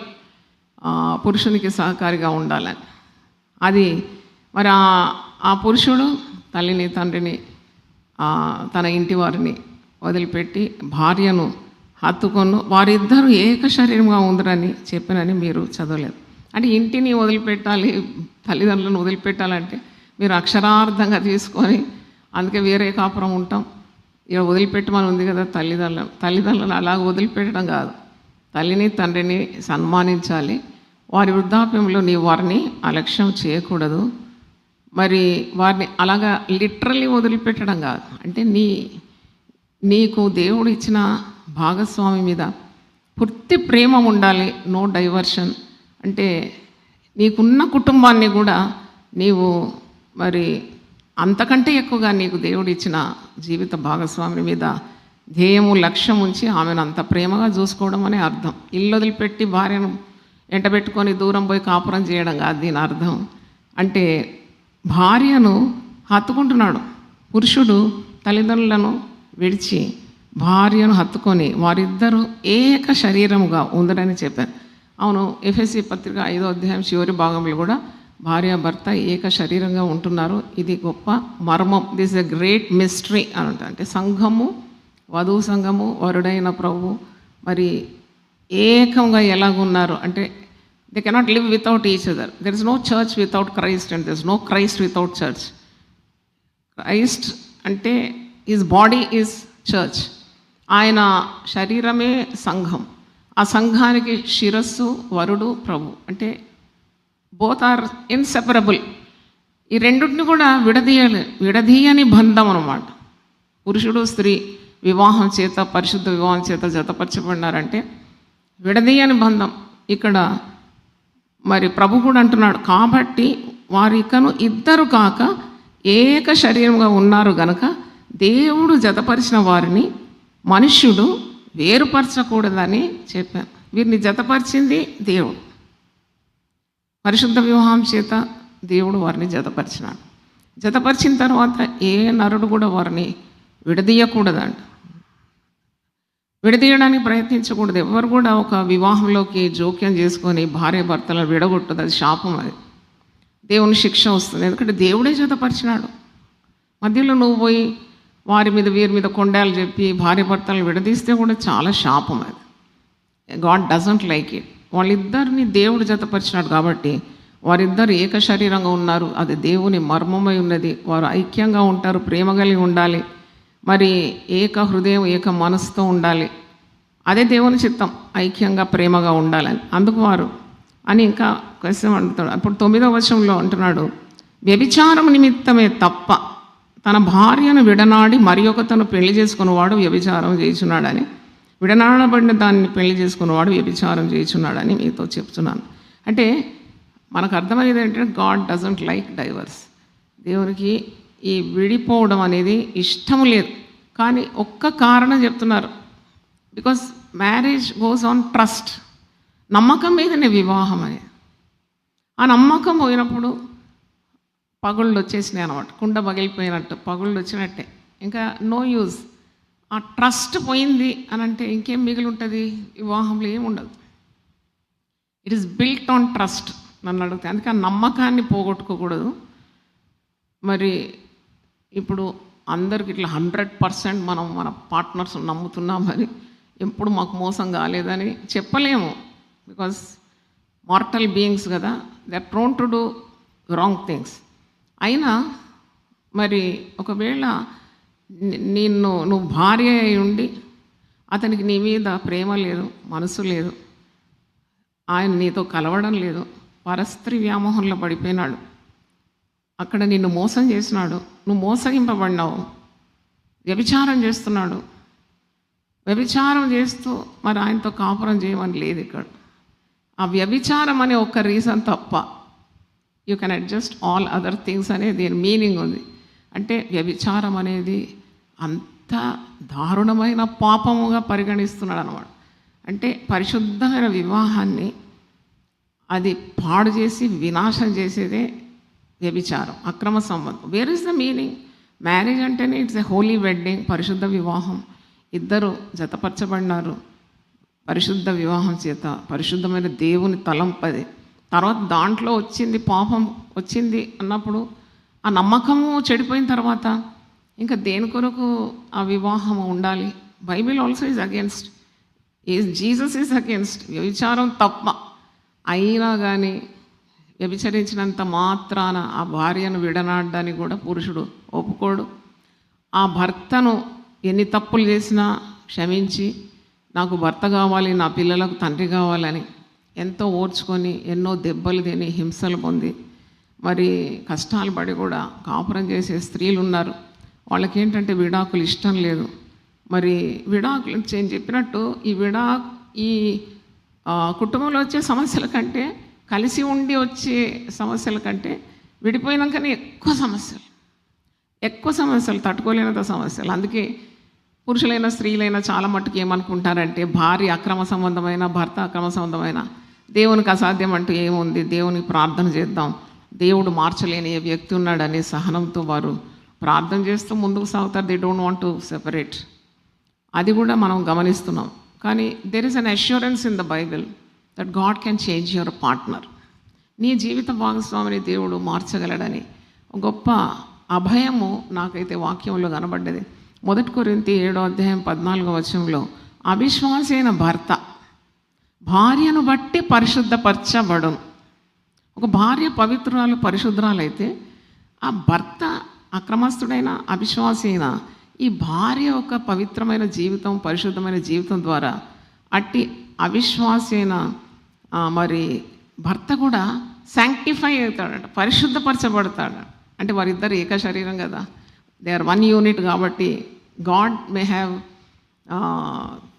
పురుషునికి సహకారిగా ఉండాలని. అది మరి ఆ పురుషుడు తల్లిని తండ్రిని తన ఇంటి వారిని వదిలిపెట్టి భార్యను హత్తుకొను, వారిద్దరూ ఏక శరీరంగా ఉందరని చెప్పినని మీరు చదవలేదు. అంటే ఇంటిని వదిలిపెట్టాలి, తల్లిదండ్రులను వదిలిపెట్టాలంటే మీరు అక్షరార్థంగా తీసుకొని, అందుకే వేరే కాపురం ఉంటాం, ఇక వదిలిపెట్టమని ఉంది కదా తల్లిదండ్రులను అలాగ వదిలిపెట్టడం కాదు. తల్లిని తండ్రిని సన్మానించాలి. వారి వృద్ధాప్యంలో నీ వారిని అలక్ష్యం చేయకూడదు. మరి వారిని అలాగా లిటరల్లీ వదిలిపెట్టడం కాదు. అంటే నీకు దేవుడు ఇచ్చిన భాగస్వామి మీద పూర్తి ప్రేమ ఉండాలి. No diversion. అంటే నీకున్న కుటుంబాన్ని కూడా నీవు మరి అంతకంటే ఎక్కువగా నీకు దేవుడు ఇచ్చిన జీవిత భాగస్వామి మీద ధ్యేయము లక్ష్యం ఉంచి ఆమెను అంత ప్రేమగా చూసుకోవడం అనే అర్థం. ఇల్లు వదిలిపెట్టి భార్యను ఎంటబెట్టుకొని దూరం పోయి కాపురం చేయడం కాదు దీని అర్థం. అంటే భార్యను హత్తుకుంటున్నాడు పురుషుడు. తల్లిదండ్రులను విడిచి భార్యను హత్తుకొని వారిద్దరూ ఏక శరీరముగా ఉందరని చెప్పారు. అవును, ఎఫెసీ పత్రిక 5వ అధ్యాయం చివరి భాగంలో కూడా భార్య భర్త ఏక శరీరంగా ఉంటున్నారు. ఇది గొప్ప మర్మం. దిస్ ఎ గ్రేట్ మిస్టరీ అని అంటారు. అంటే సంఘము వధువు సంఘము వరుడైన ప్రభు మరి ఏకంగా ఎలాగున్నారు అంటే they cannot live without each other. There is no church without Christ and there is no Christ without church. Christ అంటే హిజ్ బాడీ ఈజ్ చర్చ్. ఆయన శరీరమే సంఘం. ఆ సంఘానికి శిరస్సు వరుడు ప్రభు. అంటే బోత్ ఆర్ ఇన్సెపరబుల్. ఈ రెండింటిని కూడా విడదీయని బంధం అన్నమాట. పురుషుడు స్త్రీ వివాహం చేత పరిశుద్ధ వివాహం చేత జతపరచబడినారంటే విడదీయని బంధం. ఇక్కడ మరి ప్రభు కూడా అంటున్నాడు, కాబట్టి వారికను ఇద్దరు కాక ఏక శరీరంగా ఉన్నారు గనక దేవుడు జతపరిచిన వారిని మనుష్యుడు వేరుపరచకూడదని చెప్పాను. వీరిని జతపరిచింది దేవుడు. పరిశుద్ధ వివాహం చేత దేవుడు వారిని జతపరిచినాడు. జతపరిచిన తర్వాత ఏ నరుడు కూడా వారిని విడదీయకూడదంట. విడదీయడానికి ప్రయత్నించకూడదు. ఎవరు కూడా ఒక వివాహంలోకి జోక్యం చేసుకొని భార్య భర్తలను విడగొట్టదు. అది శాపం. అది దేవుని శిక్ష వస్తుంది. ఎందుకంటే దేవుడే జతపరిచినాడు. మధ్యలో నువ్వు పోయి వారి మీద వీరి మీద కొండాలు చెప్పి భార్య భర్తలను విడదీస్తే కూడా చాలా శాపం. అది గాడ్ డజంట్ లైక్ ఇట్. వాళ్ళిద్దరిని దేవుడు జతపరిచినాడు కాబట్టి వారిద్దరు ఏక శరీరంగా ఉన్నారు. అది దేవుని మర్మమై ఉన్నది. వారు ఐక్యంగా ఉంటారు, ప్రేమ కలిగి ఉండాలి, మరి ఏక హృదయం ఏక మనసుతో ఉండాలి. అదే దేవుని చిత్తం, ఐక్యంగా ప్రేమగా ఉండాలని. అందుకు వారు అని ఇంకా క్వశ్చన్ అంటున్నాడు. అప్పుడు 9వ వచనంలో అంటున్నాడు, వ్యభిచారం నిమిత్తమే తప్ప తన భార్యను విడనాడి మరి ఒకతను పెళ్లి చేసుకున్నవాడు వ్యభిచారం చేయుచున్నాడని, విడనాడబడిన దాన్ని పెళ్లి చేసుకున్నవాడు వ్యభిచారం చేయుచున్నాడని మీతో చెప్తున్నాను. అంటే మనకు అర్థమయ్యేది ఏంటంటే గాడ్ డజంట్ లైక్ డైవర్స్. దేవునికి ఈ విడిపోవడం అనేది ఇష్టం లేదు. కానీ ఒక్క కారణం చెప్తున్నారు, because marriage goes on trust. నమ్మకం మీదనే వివాహం అని. ఆ నమ్మకం పోయినప్పుడు పగుళ్ళు వచ్చేసినాయి అన్నమాట. కుండ పగిలిపోయినట్టు పగుళ్ళు వచ్చినట్టే. ఇంకా నో యూజ్. ఆ ట్రస్ట్ పోయింది అని అంటే ఇంకేం మిగిలి ఉంటుంది? వివాహంలో ఏముండదు. It is built on trust. నన్ను అడిగితే అందుకే ఆ నమ్మకాన్ని పోగొట్టుకోకూడదు. మరి ఇప్పుడు అందరికి ఇట్లా 100% మనం మన పార్ట్నర్స్ నమ్ముతున్నాం, మరి ఎప్పుడు మాకు మోసం కాలేదని చెప్పలేము. బికాస్ మార్టల్ బీయింగ్స్ కదా, they are prone to do wrong things. అయినా మరి ఒకవేళ నువ్వు భార్య అయి ఉండి అతనికి నీ మీద ప్రేమ లేదు, మనసు లేదు, ఆయన నీతో కలవడం లేదు, పరస్త్రీ వ్యామోహంలో పడిపోయినాడు, అక్కడ నిన్ను మోసం చేసినాడు, నువ్వు మోసగింపబడినావు, వ్యభిచారం చేస్తున్నాడు, వ్యభిచారం చేస్తూ మరి ఆయనతో కాపురం చేయమని లేదు ఇక్కడ. ఆ వ్యభిచారం అనే ఒక్క రీజన్ తప్ప you can adjust all other things అనే దీని మీనింగ్ ఉంది. అంటే వ్యభిచారం అనేది అంత దారుణమైన పాపముగా పరిగణిస్తున్నాడు అన్నమాట. అంటే పరిశుద్ధమైన వివాహాన్ని అది పాడు చేసి వినాశం చేసేదే వ్యభిచారం, అక్రమ సంబంధం. Where is the meaning? Marriage అంటేనే ఇట్స్ ఎ హోలీ వెడ్డింగ్, పరిశుద్ధ వివాహం. ఇద్దరు జతపరచబడినారు పరిశుద్ధ వివాహం చేత. పరిశుద్ధమైన దేవుని తలంపది. తర్వాత దాంట్లో వచ్చింది పాపం వచ్చింది అన్నప్పుడు ఆ నమ్మకము చెడిపోయిన తర్వాత ఇంకా దేని కొరకు ఆ వివాహం ఉండాలి? Bible also is against, Jesus is against. వ్యభిచారం తప్ప అయినా కానీ వ్యభిచరించినంత మాత్రాన ఆ భార్యను విడనాడడానికి కూడా పురుషుడు ఒప్పుకోడు. ఆ భర్తను ఎన్ని తప్పులు చేసినా క్షమించి నాకు భర్త కావాలి, నా పిల్లలకు తండ్రి కావాలని ఎంతో ఓర్చుకొని ఎన్నో దెబ్బలు తిని హింసలు పొంది మరి కష్టాలు పడి కూడా కాపురం చేసే స్త్రీలు ఉన్నారు. వాళ్ళకేంటంటే విడాకులు ఇష్టం లేదు. మరి విడాకులు నేను చెప్పినట్టు ఈ కుటుంబంలో వచ్చే సమస్యల కంటే, కలిసి ఉండి వచ్చే సమస్యల కంటే విడిపోయినాకనే ఎక్కువ సమస్యలు తట్టుకోలేనంత సమస్యలు. అందుకే పురుషులైన స్త్రీలైనా చాలా మట్టుకు ఏమనుకుంటారంటే భార్య అక్రమ సంబంధమైన భర్త అక్రమ సంబంధమైన దేవునికి అసాధ్యం అంటూ ఏముంది, దేవునికి ప్రార్థన చేద్దాం, దేవుడు మార్చలేని ఏ వ్యక్తి ఉన్నాడనే సహనంతో వారు ప్రార్థన చేస్తూ ముందుకు సాగుతారు. They don't want to separate. అది కూడా మనం గమనిస్తున్నాం. కానీ there is an assurance in the Bible that God can change your partner. నీ జీవిత భాగస్వామిని దేవుడు మార్చగలడని గొప్ప అభయము నాకైతే వాక్యంలో కనబడ్డది. 1 కొరింథీ 7:14 అవిశ్వాసైన భర్త భార్యను బట్టి పరిశుద్ధపరచబడును. ఒక భార్య పవిత్రురాలు పరిశుద్ధరాలైతే ఆ భర్త అక్రమస్తుడైన అవిశ్వాసి అయిన ఈ భార్య ఒక పవిత్రమైన జీవితం పరిశుద్ధమైన జీవితం ద్వారా అట్టి అవిశ్వాసి అయిన మరి భర్త కూడా శాంక్టిఫై అవుతాడట, పరిశుద్ధపరచబడతాడు. అంటే వారిద్దరు ఏక శరీరం కదా, దే ఆర్ వన్ యూనిట్. కాబట్టి గాడ్ మే హ్యావ్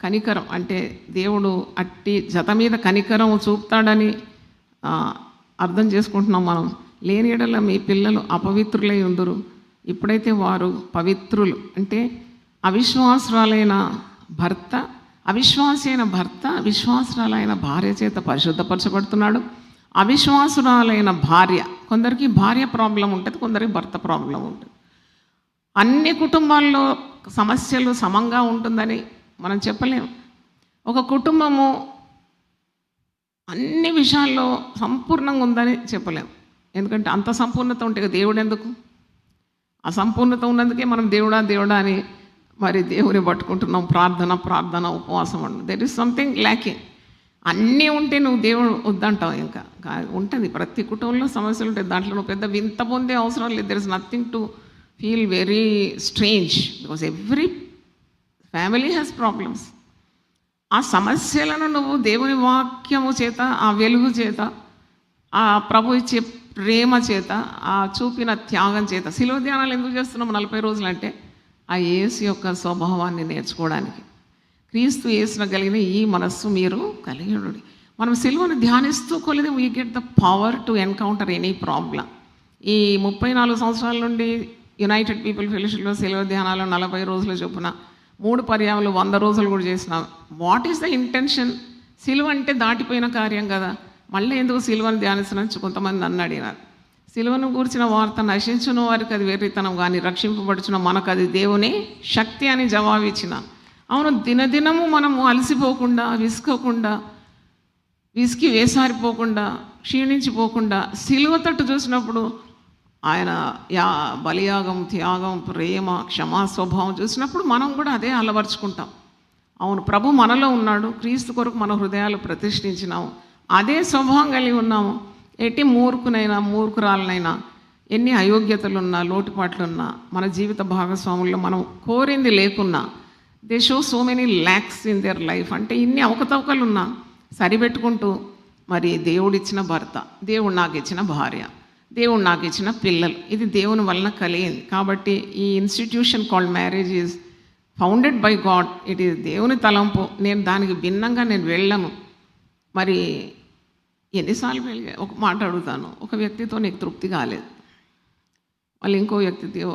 కనికరం, అంటే దేవుడు అట్టి జత మీద కనికరం చూపుతాడని అర్థం చేసుకుంటున్నాం మనం. లేని యెడల మీ పిల్లలు అపవిత్రులై ఉందురు, ఇప్పుడైతే వారు పవిత్రులు. అంటే అవిశ్వాసురాలైన భర్త, అవిశ్వాసి అయిన భర్త విశ్వాసురాలైన భార్య చేత పరిశుద్ధపరచబడుతున్నాడు. అవిశ్వాసురాలైన భార్య, కొందరికి భార్య ప్రాబ్లం ఉంటుంది, కొందరికి భర్త ప్రాబ్లం ఉంటుంది. అన్ని కుటుంబాల్లో సమస్యలు సమంగా ఉంటుందని మనం చెప్పలేము. ఒక కుటుంబము అన్ని విషయాల్లో సంపూర్ణంగా ఉందని చెప్పలేము. ఎందుకంటే అంత సంపూర్ణత ఉంటే దేవుడు ఎందుకు? అసంపూర్ణత ఉన్నందుకే మనం దేవుడా దేవుడా అని మరి దేవుని పట్టుకుంటున్నాం. ప్రార్థన ఉపవాసం అండి. There is something lacking. అన్నీ ఉంటే నువ్వు దేవుడు వద్దంటావు. ఇంకా ఉంటుంది, ప్రతి కుటుంబంలో సమస్యలు ఉంటాయి. దాంట్లో నువ్వు పెద్ద వింత పొందే అవసరం లేదు. There is nothing to feel very strange, because every family has problems. ఆ సమస్యలను నువ్వు దేవుని వాక్యము చేత, ఆ వెలుగు చేత, ఆ ప్రభు ఇచ్చే ప్రేమ చేత, ఆ చూపిన త్యాగం చేత. శిలువ ధ్యానాలు ఎందుకు చేస్తున్నాము 40 రోజులు అంటే ఆ యేసు యొక్క స్వభావాన్ని నేర్చుకోవడానికి. క్రీస్తు యేసున కలిగిన ఈ మనస్సు మీరు కలిగి ఉండండి. మనం శిలువను ధ్యానిస్తూ కొలిది we get the power to encounter any problem. ఈ 34 సంవత్సరాల నుండి యునైటెడ్ పీపుల్ ఫెలోషిప్లో శిలువ ధ్యానాలు 40 రోజుల చొప్పున 3 పర్యాయాలు 100 రోజులు కూడా చేసినాం. What is the intention? శిలువ అంటే దాటిపోయిన కార్యం కదా, మళ్ళీ ఎందుకు శిలువను ధ్యానిస్తున్నట్టు కొంతమంది నన్ను అడిగినారు. శిలువను గూర్చిన వార్త నశించిన వారికి అది వెర్రితనం, కానీ రక్షింపబడుచున్న మనకు అది దేవుని శక్తి అని జవాబు ఇచ్చిన. అవును, దినదినము మనము అలసిపోకుండా, విసికి వేసారిపోకుండా, క్షీణించిపోకుండా శిలువ తట్టు చూసినప్పుడు ఆయన బలియాగం, త్యాగం, ప్రేమ, క్షమా స్వభావం చూసినప్పుడు మనం కూడా అదే అలవర్చుకుంటాం. అవును, ప్రభు మనలో ఉన్నాడు, క్రీస్తు కొరకు మన హృదయాలు ప్రతిష్ఠించినాము, అదే స్వభావం కలిగి ఉన్నాము. ఎట్టి మూర్ఖురాలనైనా, ఎన్ని అయోగ్యతలున్నా, లోటుపాట్లున్నా, మన జీవిత భాగస్వాముల్లో మనం కోరింది లేకున్నా, they show so many lakhs in their life. అంటే ఇన్ని అవకతవకలున్నా సరిపెట్టుకుంటూ మరి దేవుడిచ్చిన భర్త, దేవుడు నాకు ఇచ్చిన భార్య, దేవుడు నాకు ఇచ్చిన పిల్లలు, ఇది దేవుని వలన కలిగింది. కాబట్టి ఈ institution called marriage is founded by God. It is దేవుని తలంపు. నేను దానికి భిన్నంగా నేను వెళ్ళను. మరి ఎన్నిసార్లు ఒక మాట అడుగుతాను, ఒక వ్యక్తితో నీకు తృప్తి కాలేదు, మళ్ళీ ఇంకో వ్యక్తితో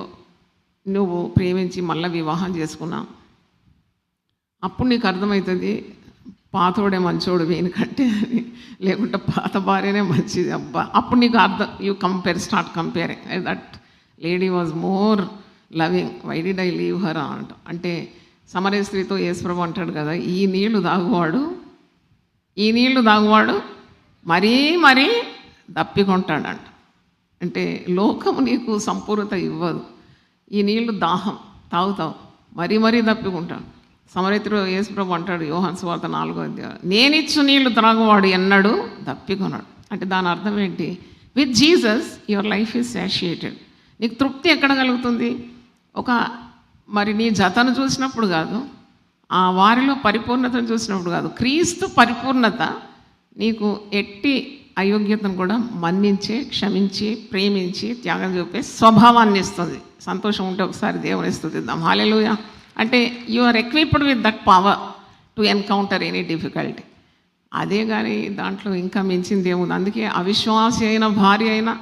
నువ్వు ప్రేమించి మళ్ళీ వివాహం చేసుకున్నావు, అప్పుడు నీకు అర్థమవుతుంది పాతోడే మంచోడు వీనికంటే, లేకుంటే పాత భార్యనే మంచిది. అబ్బా, అప్పుడు నీకు అర్థం, you start comparing that lady was more loving, why did I leave her అంట. అంటే సమరయ స్త్రీతో యేసుప్రభు అంటాడు కదా, ఈ నీళ్లు తాగువాడు మరీ దప్పికొంటాడంట. అంటే లోకము నీకు సంపూర్ణత ఇవ్వదు. ఈ నీళ్లు దాహం తాగుతావు, మరీ దప్పికొంటాడు. సమరయతో యేసుప్రభు అంటాడు యోహాను సువార్త 4వ అధ్యాయం, నేనిచ్చు నీళ్లు త్రాగువాడు ఎన్నడూ దప్పికొన్నాడు. అంటే దాని అర్థం ఏంటి? With Jesus your life is satisfied. నీకు తృప్తి ఎక్కడ కలుగుతుంది? మరి నీ జతను చూసినప్పుడు కాదు, ఆ వారిలో పరిపూర్ణతను చూసినప్పుడు కాదు, క్రీస్తు పరిపూర్ణత నీకు ఎట్టి అయోగ్యతను కూడా మన్నించి, క్షమించి, ప్రేమించి, త్యాగం చూపే స్వభావాన్ని ఇస్తుంది. సంతోషం ఉంటే ఒకసారి దేవుని స్తుతిద్దాం. హల్లెలూయా. అంటే you are equipped with that power to encounter any difficulty. అదే కానీ దాంట్లో ఇంకా మించింది ఏముంది? అందుకే అవిశ్వాసి అయిన భార్య అయినా,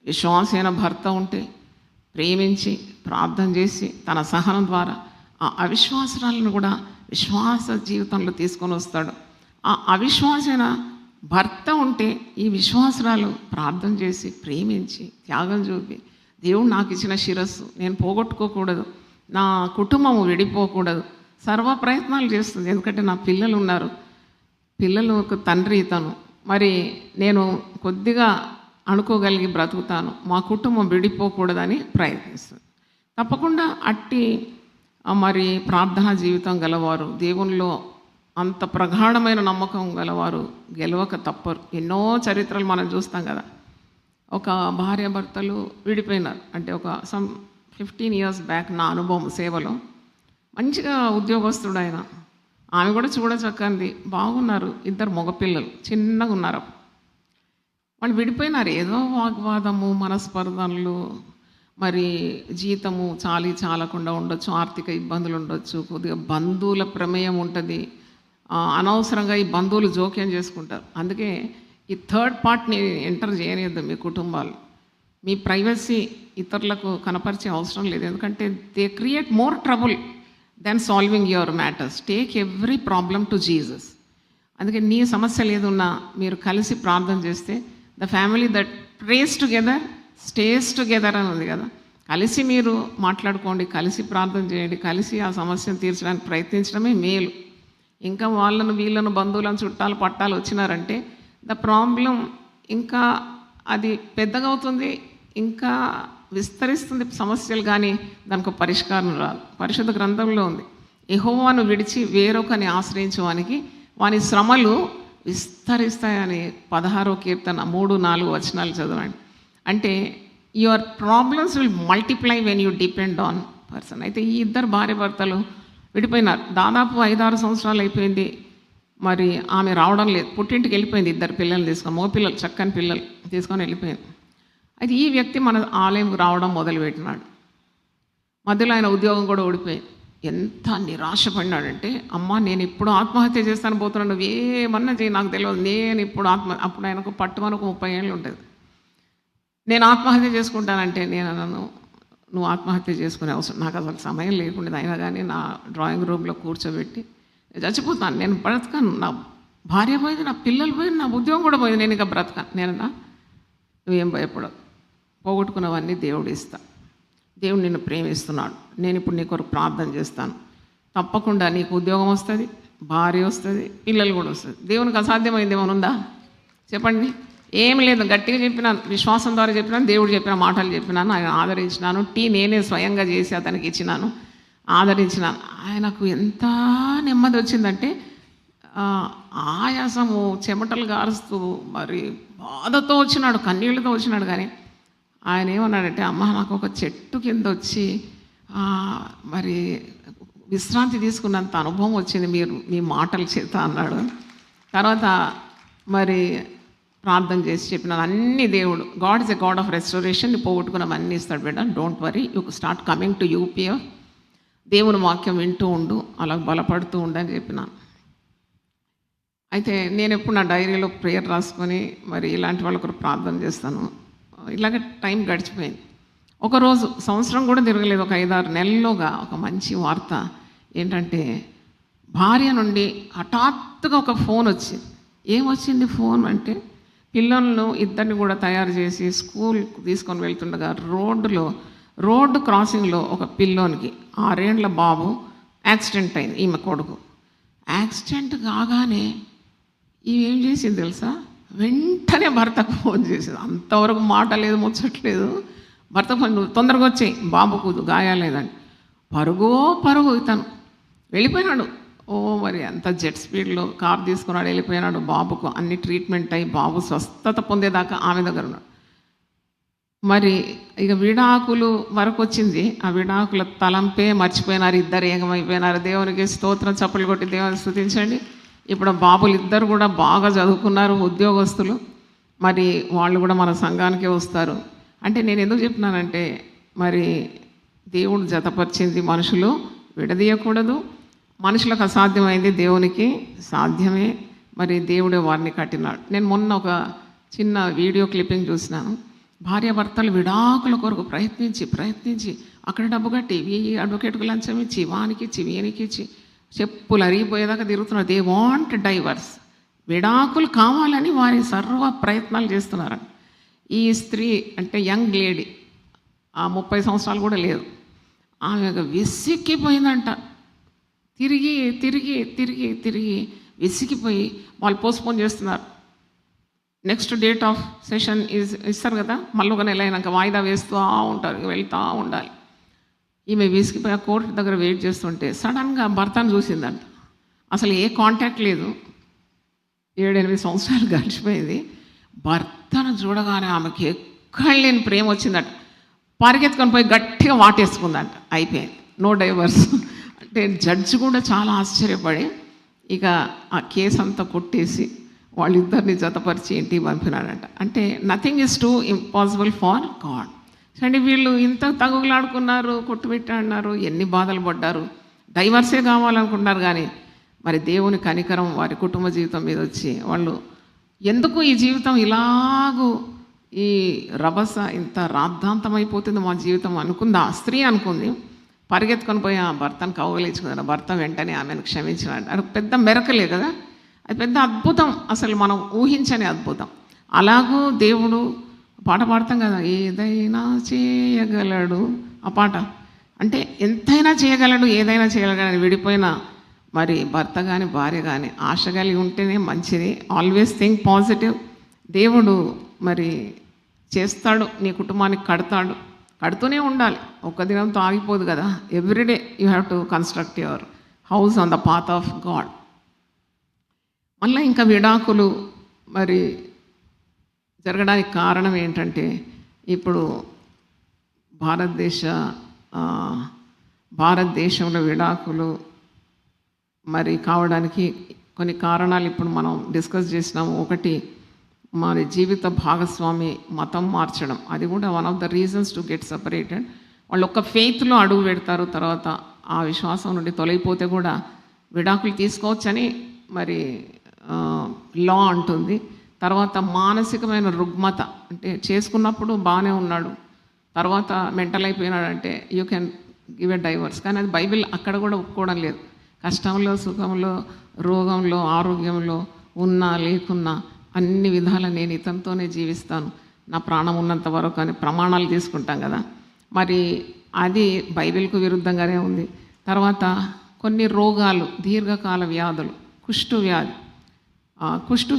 విశ్వాసి అయిన భర్త ఉంటే ప్రేమించి, ప్రార్థన చేసి, తన సహనం ద్వారా ఆ అవిశ్వాసురాలను కూడా విశ్వాస జీవితంలో తీసుకొని వస్తాడు. ఆ అవిశ్వాసైన భర్త ఉంటే ఈ విశ్వాసురాలు ప్రార్థన చేసి, ప్రేమించి, త్యాగం చూపి, దేవుడు నాకు ఇచ్చిన శిరస్సు నేను పోగొట్టుకోకూడదు, నా కుటుంబము విడిపోకూడదు, సర్వ ప్రయత్నాలు చేస్తుంది. ఎందుకంటే నా పిల్లలు ఉన్నారు, పిల్లలకు తండ్రి ఇతను, మరి నేను కొద్దిగా అనుకోగలిగి బ్రతుకుతాను, మా కుటుంబం విడిపోకూడదని ప్రయత్నిస్తుంది. తప్పకుండా అట్టి మరి ప్రార్థనా జీవితం గలవారు, దేవునిలో అంత ప్రగాఢమైన నమ్మకం గలవారు గెలవక తప్పరు. ఎన్నో చరిత్రలు మనం చూస్తాం కదా. ఒక భార్యాభర్తలు విడిపోయినారు. అంటే ఒక 15 years బ్యాక్ నా అనుభవం సేవలో. మంచిగా ఉద్యోగస్తుడు ఆయన, ఆమె కూడా చూడచక్కంది, బాగున్నారు, ఇద్దరు మగపిల్లలు చిన్నగా ఉన్నారు. వాళ్ళు విడిపోయినారు. ఏదో వాగ్వాదము, మనస్పర్ధనలు, మరి జీతము చాలకుండా ఉండొచ్చు, ఆర్థిక ఇబ్బందులు ఉండొచ్చు, కొద్దిగా బంధువుల ప్రమేయం ఉంటుంది, అనవసరంగా ఈ బంధువులు జోక్యం చేసుకుంటారు. అందుకే ఈ థర్డ్ పార్ట్ని ఎంటర్ చేయనియద్దు మీ కుటుంబాలు. మీ ప్రైవసీ ఇతరులకు కనపరిచే అవసరం లేదు. ఎందుకంటే they create more trouble than solving your matters. Take every problem to Jesus. అందుకే నీ సమస్యలు ఏదున్నా మీరు కలిసి ప్రార్థన చేస్తే, the family that prays together stays together అని ఉంది కదా. కలిసి మీరు మాట్లాడుకోండి, కలిసి ప్రార్థన చేయండి, కలిసి ఆ సమస్యను తీర్చడానికి ప్రయత్నించడమే మేలు. ఇంకా వాళ్ళను వీళ్ళను బంధువులను చుట్టాలు పట్టాలు వచ్చినారంటే ద ప్రాబ్లం ఇంకా అది పెద్దగా అవుతుంది, ఇంకా విస్తరిస్తుంది సమస్యలు, కానీ దానికి పరిష్కారం రాదు. పరిశుద్ధ గ్రంథంలో ఉంది, యెహోవాను విడిచి వేరొకని ఆశ్రయించడానికి వాని శ్రమలు విస్తరిస్తాయని 16వ కీర్తన 3-4 వచనాలు చదవండి. అంటే your problems will multiply when you depend on person. అయితే ఈ ఇద్దరు భార్య భర్తలు విడిపోయినారు. దాదాపు 5-6 సంవత్సరాలు అయిపోయింది. మరి ఆమె రావడం లేదు, పుట్టింటికి వెళ్ళిపోయింది. ఇద్దరు పిల్లలు తీసుకొని, మగపిల్లలు, చక్కని పిల్లలు తీసుకొని వెళ్ళిపోయింది. అయితే ఈ వ్యక్తి మన ఆలయంకు రావడం మొదలుపెట్టినాడు. మధ్యలో ఆయన ఉద్యోగం కూడా ఓడిపోయింది. ఎంత నిరాశపడినాడంటే, అమ్మ నేను ఇప్పుడు ఆత్మహత్య చేస్తాను పోతున్నాను, నువ్వేమన్నా చేయి నాకు తెలియదు, నేను ఇప్పుడు అప్పుడు ఆయనకు పట్టుమనకు 30 ఏళ్ళు ఉంటుంది. నేను ఆత్మహత్య చేసుకుంటానంటే నేను అన్నాను, నువ్వు ఆత్మహత్య చేసుకునే అవసరం నాకు అసలు సమయం లేకుండా, అయినా కానీ నా డ్రాయింగ్ రూమ్లో కూర్చోబెట్టి చచ్చిపోతాను, నేను బ్రతకాను, నా భార్య పోయింది, నా పిల్లలు పోయింది, నా ఉద్యోగం కూడా పోయింది, నేను ఇంకా బ్రతకాను. నేనన్నా నువ్వేం భయపడవు, పోగొట్టుకున్నవన్నీ దేవుడు ఇస్తా, దేవుడు నిన్ను ప్రేమిస్తున్నాడు, నేను ఇప్పుడు నీ కొరకు ప్రార్థన చేస్తాను, తప్పకుండా నీకు ఉద్యోగం వస్తుంది, భార్య వస్తుంది, పిల్లలు కూడా వస్తుంది. దేవునికి అసాధ్యమైంది ఏమైనా ఉందా చెప్పండి? ఏం లేదు. గట్టిగా చెప్పినాను, విశ్వాసం ద్వారా చెప్పినాను, దేవుడు చెప్పిన మాటలు చెప్పినాను, ఆయన ఆదరించినాను, టీ నేనే స్వయంగా చేసి అతనికి ఇచ్చినాను, ఆదరించినాను. ఆయనకు ఎంత నెమ్మది వచ్చిందంటే, ఆయాసము చెమటలు గారుస్తూ మరి బాధతో వచ్చినాడు, కన్నీళ్ళతో వచ్చినాడు. కానీ ఆయన ఏమన్నాడంటే, అమ్మ నాకు ఒక చెట్టు కింద వచ్చి మరి విశ్రాంతి తీసుకున్నంత అనుభవం వచ్చింది మీ మాటల చేత అన్నాడు. తర్వాత మరి ప్రార్థన చేసి చెప్పినాను, అన్ని దేవుడు, God is a God of restoration, పోగొట్టుకున్నాం అన్నీ ఇస్తాడు బిడ్డ, don't worry, you start coming to UPF, దేవుని వాక్యం వింటూ ఉండు, అలా బలపడుతూ ఉండని చెప్పినాను. అయితే నేను ఎప్పుడు నా డైరీలో ప్రేయర్ రాసుకొని మరి ఇలాంటి వాళ్ళ కొరకు ప్రార్థన చేస్తాను. ఇలాగ టైం గడిచిపోయింది. ఒకరోజు సంవత్సరం కూడా తిరగలేదు, ఒక 5-6 నెలల్లోగా ఒక మంచి వార్త ఏంటంటే, భార్య నుండి హఠాత్తుగా ఒక ఫోన్ వచ్చింది. ఏమొచ్చింది ఫోన్ అంటే, పిల్లలను ఇద్దరిని కూడా తయారు చేసి స్కూల్కి తీసుకొని వెళ్తుండగా రోడ్డు క్రాసింగ్లో ఒక పిల్లోనికి 6 ఏళ్ల బాబు యాక్సిడెంట్ అయింది. ఈమె కొడుకు యాక్సిడెంట్ కాగానే ఏం చేసింది తెలుసా, వెంటనే భర్తకు ఫోన్ చేసింది. అంతవరకు మాట లేదు, ముచ్చట్లేదు. భర్తకు ఫోన్, నువ్వు తొందరగా వచ్చాయి, బాబుకు గాయాలేదండి. పరుగు ఇతను వెళ్ళిపోయినాడు. మరి అంత జెట్ స్పీడ్లో కార్ తీసుకున్నాడు, వెళ్ళిపోయినాడు. బాబుకు అన్ని ట్రీట్మెంట్ అయ్యి బాబు స్వస్థత పొందేదాకా ఆమె దగ్గర ఉన్నాడు. మరి ఇక విడాకులు వరకు వచ్చింది. ఆ విడాకుల తలంపే మర్చిపోయినారు, ఇద్దరు ఏకమైపోయినారు. దేవునికి స్తోత్రం, చప్పలు కొట్టి దేవుని స్తుతించండి. ఇప్పుడు బాబులు ఇద్దరు కూడా బాగా చదువుకున్నారు, ఉద్యోగస్తులు. మరి వాళ్ళు కూడా మన సంఘానికే వస్తారు. అంటే నేను ఎందుకు చెప్తున్నానంటే, మరి దేవుడు జతపరిచింది మనుషులు విడదీయకూడదు. మనుషులకు అసాధ్యమైంది దేవునికి సాధ్యమే. మరి దేవుడే వారిని కట్టినాడు. నేను మొన్న ఒక చిన్న వీడియో క్లిప్పింగ్ చూసినాను. భార్యాభర్తలు విడాకుల కొరకు ప్రయత్నించి అక్కడ డబ్బు కట్టి ఈ అడ్వకేట్కు లంచం ఇచ్చి వానికి ఇచ్చి వీనికి ఇచ్చి చెప్పులు అరిగిపోయేదాకా తిరుగుతున్నారు. దే వాంట్ డైవర్స్, విడాకులు కావాలని వారి సర్వ ప్రయత్నాలు చేస్తున్నారు. ఈ స్త్రీ అంటే యంగ్ లేడీ, 30 సంవత్సరాలు కూడా లేదు, ఆమె విసిక్కిపోయిందంట. తిరిగి విసిగిపోయి వాళ్ళు పోస్ట్పోన్ చేస్తున్నారు. నెక్స్ట్ డేట్ ఆఫ్ సెషన్ ఇస్తారు కదా, మళ్ళీ ఒక నెల అయినాక వాయిదా వేస్తూ ఉంటారు, వెళ్తూ ఉండాలి. ఈమె విసిగిపోయి ఆ కోర్టు దగ్గర వెయిట్ చేస్తుంటే సడన్గా భర్తను చూసిందంట. అసలు ఏ కాంటాక్ట్ లేదు. 7-8 సంవత్సరాలు గడిచిపోయింది. భర్తను చూడగానే ఆమెకి ఎక్కడ లేని ప్రేమ వచ్చిందట. పరిగెత్తుకొని పోయి గట్టిగా వాటేసుకుందంట. అయిపోయింది, నో డైవర్స్. అంటే జడ్జి కూడా చాలా ఆశ్చర్యపడి ఇక ఆ కేసు అంతా కొట్టేసి వాళ్ళిద్దరిని జతపరిచి ఇంటికి పంపినాడంట. అంటే nothing is two impossible far God. అంటే వీళ్ళు ఇంత తగులాడుకున్నారు, కొట్టుబెట్టాడినారు, ఎన్ని బాధలు పడ్డారు, డైవర్సే కావాలనుకుంటున్నారు. కానీ మరి దేవుని కనికరం వారి కుటుంబ జీవితం మీద వచ్చి వాళ్ళు ఎందుకు ఈ జీవితం ఇలాగూ ఈ రభస ఇంత రాద్ధాంతమైపోతుంది మా జీవితం అనుకుంది. ఆ స్త్రీ అనుకుంది. పరిగెత్తుకొని పోయి ఆ భర్తను కౌగలించుకున్నారు. భర్త వెంటనే ఆమెను క్షమించినాడు. అది పెద్ద మెరకలే కదా, అది పెద్ద అద్భుతం, అసలు మనం ఊహించని అద్భుతం. అలాగూ దేవుడు పాట పాడతాం కదా, ఏదైనా చేయగలడు. ఆ పాట అంటే ఎంతైనా చేయగలడు, ఏదైనా చేయగలడు. విడిపోయిన మరి భర్త కానీ భార్య కానీ ఆశ కలిగి ఉంటేనే మంచిది. Always think positive. దేవుడు మరి చేస్తాడు, నీ కుటుంబానికి కడతాడు. కడుతూనే ఉండాలి, ఒక్క దినంతో ఆగిపోదు కదా. Everyday you have to construct your house on the path of God. మళ్ళీ ఇంకా విడాకులు మరి జరగడానికి కారణం ఏంటంటే ఇప్పుడు భారతదేశంలో విడాకులు మరి కావడానికి కొన్ని కారణాలు ఇప్పుడు మనం డిస్కస్ చేసినాము. ఒకటి, మరి జీవిత భాగస్వామి మతం మార్చడం, అది కూడా one of the reasons to get separated. వాళ్ళు ఒక ఫెయిత్లో అడుగు పెడతారు, తర్వాత ఆ విశ్వాసం నుండి తొలగిపోతే కూడా విడాకులు తీసుకోవచ్చని మరి లా అంటుంది. తర్వాత మానసికమైన రుగ్మత, అంటే చేసుకున్నప్పుడు బాగానే ఉన్నాడు, తర్వాత మెంటల్ అయిపోయినాడంటే you can give a divorce. కానీ అది బైబిల్ అక్కడ కూడా ఒప్పుకోవడం లేదు. కష్టంలో, సుఖంలో, రోగంలో, ఆరోగ్యంలో ఉన్నా లేకున్నా అన్ని విధాల నేను ఇతనితోనే జీవిస్తాను, నా ప్రాణం ఉన్నంత వరకు అని ప్రమాణాలు తీసుకుంటాం కదా. మరి అది బైబిల్కు విరుద్ధంగానే ఉంది. తర్వాత కొన్ని రోగాలు, దీర్ఘకాల వ్యాధులు, కుష్టు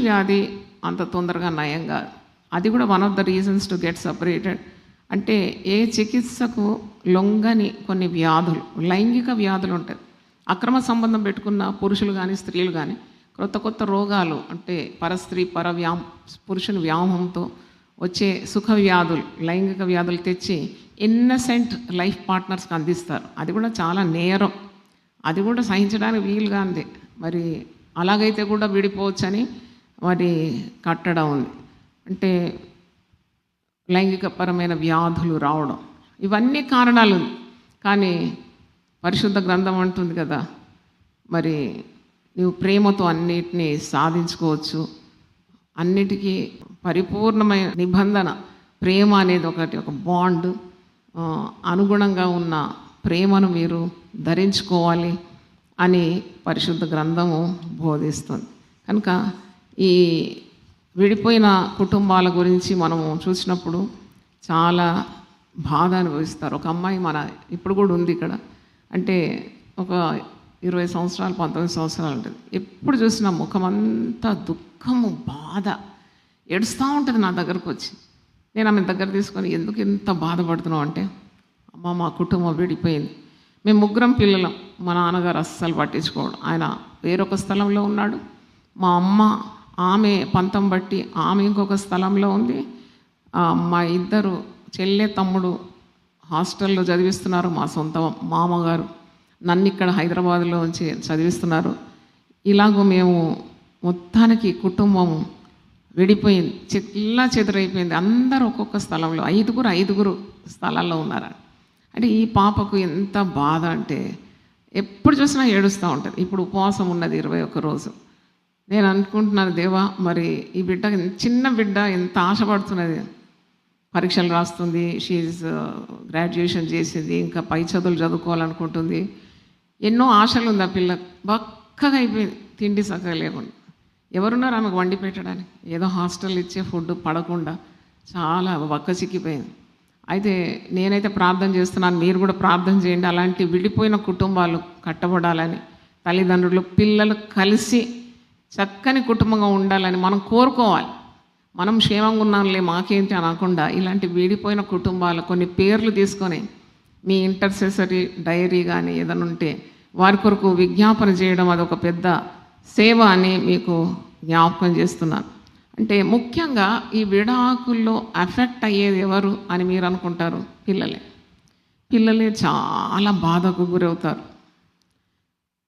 వ్యాధి అంత తొందరగా నయం కాదు. అది కూడా one of the reasons to get separated. అంటే ఏ చికిత్సకు లొంగని కొన్ని వ్యాధులు, లైంగిక వ్యాధులు ఉంటాయి. అక్రమ సంబంధం పెట్టుకున్న పురుషులు కానీ స్త్రీలు కానీ కొత్త రోగాలు, అంటే పరస్త్రీ పురుషుని వ్యామోహంతో వచ్చే సుఖ వ్యాధులు, లైంగిక వ్యాధులు తెచ్చి ఇన్నసెంట్ లైఫ్ పార్ట్నర్స్కి అందిస్తారు. అది కూడా చాలా నేరం, అది కూడా సహించడానికి వీలుగా ఉంది. మరి అలాగైతే కూడా విడిపోవచ్చని మరి కట్టడం ఉంది. అంటే లైంగికపరమైన వ్యాధులు రావడం, ఇవన్నీ కారణాలు. కానీ పరిశుద్ధ గ్రంథం అంటుంది కదా, మరి నువ్వు ప్రేమతో అన్నిటినీ సాధించుకోవచ్చు. అన్నిటికీ పరిపూర్ణమైన నిబంధన ప్రేమ అనేది ఒక బాండ్, అనుగుణంగా ఉన్న ప్రేమను మీరు ధరించుకోవాలి అని పరిశుద్ధ గ్రంథము బోధిస్తుంది. కనుక ఈ విడిపోయిన కుటుంబాల గురించి మనము చూసినప్పుడు చాలా బాధ అనుభవిస్తారు. ఒక అమ్మాయి ఇప్పుడు కూడా ఉంది ఇక్కడ, అంటే ఒక 20 సంవత్సరాలు 19 సంవత్సరాలు ఉంటుంది. ఎప్పుడు చూసినా ముఖమంతా దుఃఖము, బాధ, ఏడుస్తూ ఉంటుంది. నా దగ్గరకు వచ్చి నేను ఆమె దగ్గర తీసుకొని, ఎందుకు ఇంత బాధపడుతున్నావు అంటే, అమ్మ మా కుటుంబం విడిపోయింది, మేము 3 పిల్లలం, మా నాన్నగారు అస్సలు పట్టించుకోవడం, ఆయన వేరొక స్థలంలో ఉన్నాడు, మా అమ్మ ఆమె పంతం బట్టి ఆమె ఇంకొక స్థలంలో ఉంది, మా 2 చెల్లె తమ్ముడు హాస్టల్లో చదివిస్తున్నారు, మా సొంత మామగారు నన్ను ఇక్కడ హైదరాబాద్లో ఉంచి చదివిస్తున్నారు. ఇలాగో మేము మొత్తానికి కుటుంబం విడిపోయింది, చెల్లా చెదురైపోయింది. అందరూ ఒక్కొక్క స్థలంలో, 5 స్థలాల్లో ఉన్నారు. అంటే ఈ పాపకు ఎంత బాధ అంటే ఎప్పుడు చూసినా ఏడుస్తూ ఉంటుంది. ఇప్పుడు ఉపవాసం ఉన్నది 21 రోజు. నేను అనుకుంటున్నాను, దేవా మరి ఈ బిడ్డ, చిన్న బిడ్డ ఎంత ఆశపడుతున్నది, పరీక్షలు రాస్తుంది, షీఈ్ గ్రాడ్యుయేషన్ చేసింది, ఇంకా పై చదువులు చదువుకోవాలనుకుంటుంది, ఎన్నో ఆశలు ఉంది ఆ పిల్ల. బక్కగా అయిపోయింది, తిండి చక్కగా లేకుండా. ఎవరున్నారు ఆమెకు వండి పెట్టడానికి? ఏదో హాస్టల్ ఇచ్చే ఫుడ్ పడకుండా చాలా బక్క చిక్కిపోయింది. అయితే నేనైతే ప్రార్థన చేస్తున్నాను, మీరు కూడా ప్రార్థన చేయండి. అలాంటి విడిపోయిన కుటుంబాలు కట్టబడాలని, తల్లిదండ్రులు పిల్లలు కలిసి చక్కని కుటుంబంగా ఉండాలని మనం కోరుకోవాలి. మనం క్షేమంగా ఉన్నాంలే మాకేంటి అనకుండా, ఇలాంటి విడిపోయిన కుటుంబాలు కొన్ని పేర్లు తీసుకొని మీ ఇంటర్సెసరీ డైరీ కానీ ఏదైనా ఉంటే వారి కొరకు విజ్ఞాపన చేయడం అదొక పెద్ద సేవ అని మీకు జ్ఞాపకం చేస్తున్నాను. అంటే ముఖ్యంగా ఈ విడాకుల్లో అఫెక్ట్ అయ్యేది ఎవరు అని మీరు అనుకుంటారు? పిల్లలే చాలా బాధకు గురవుతారు.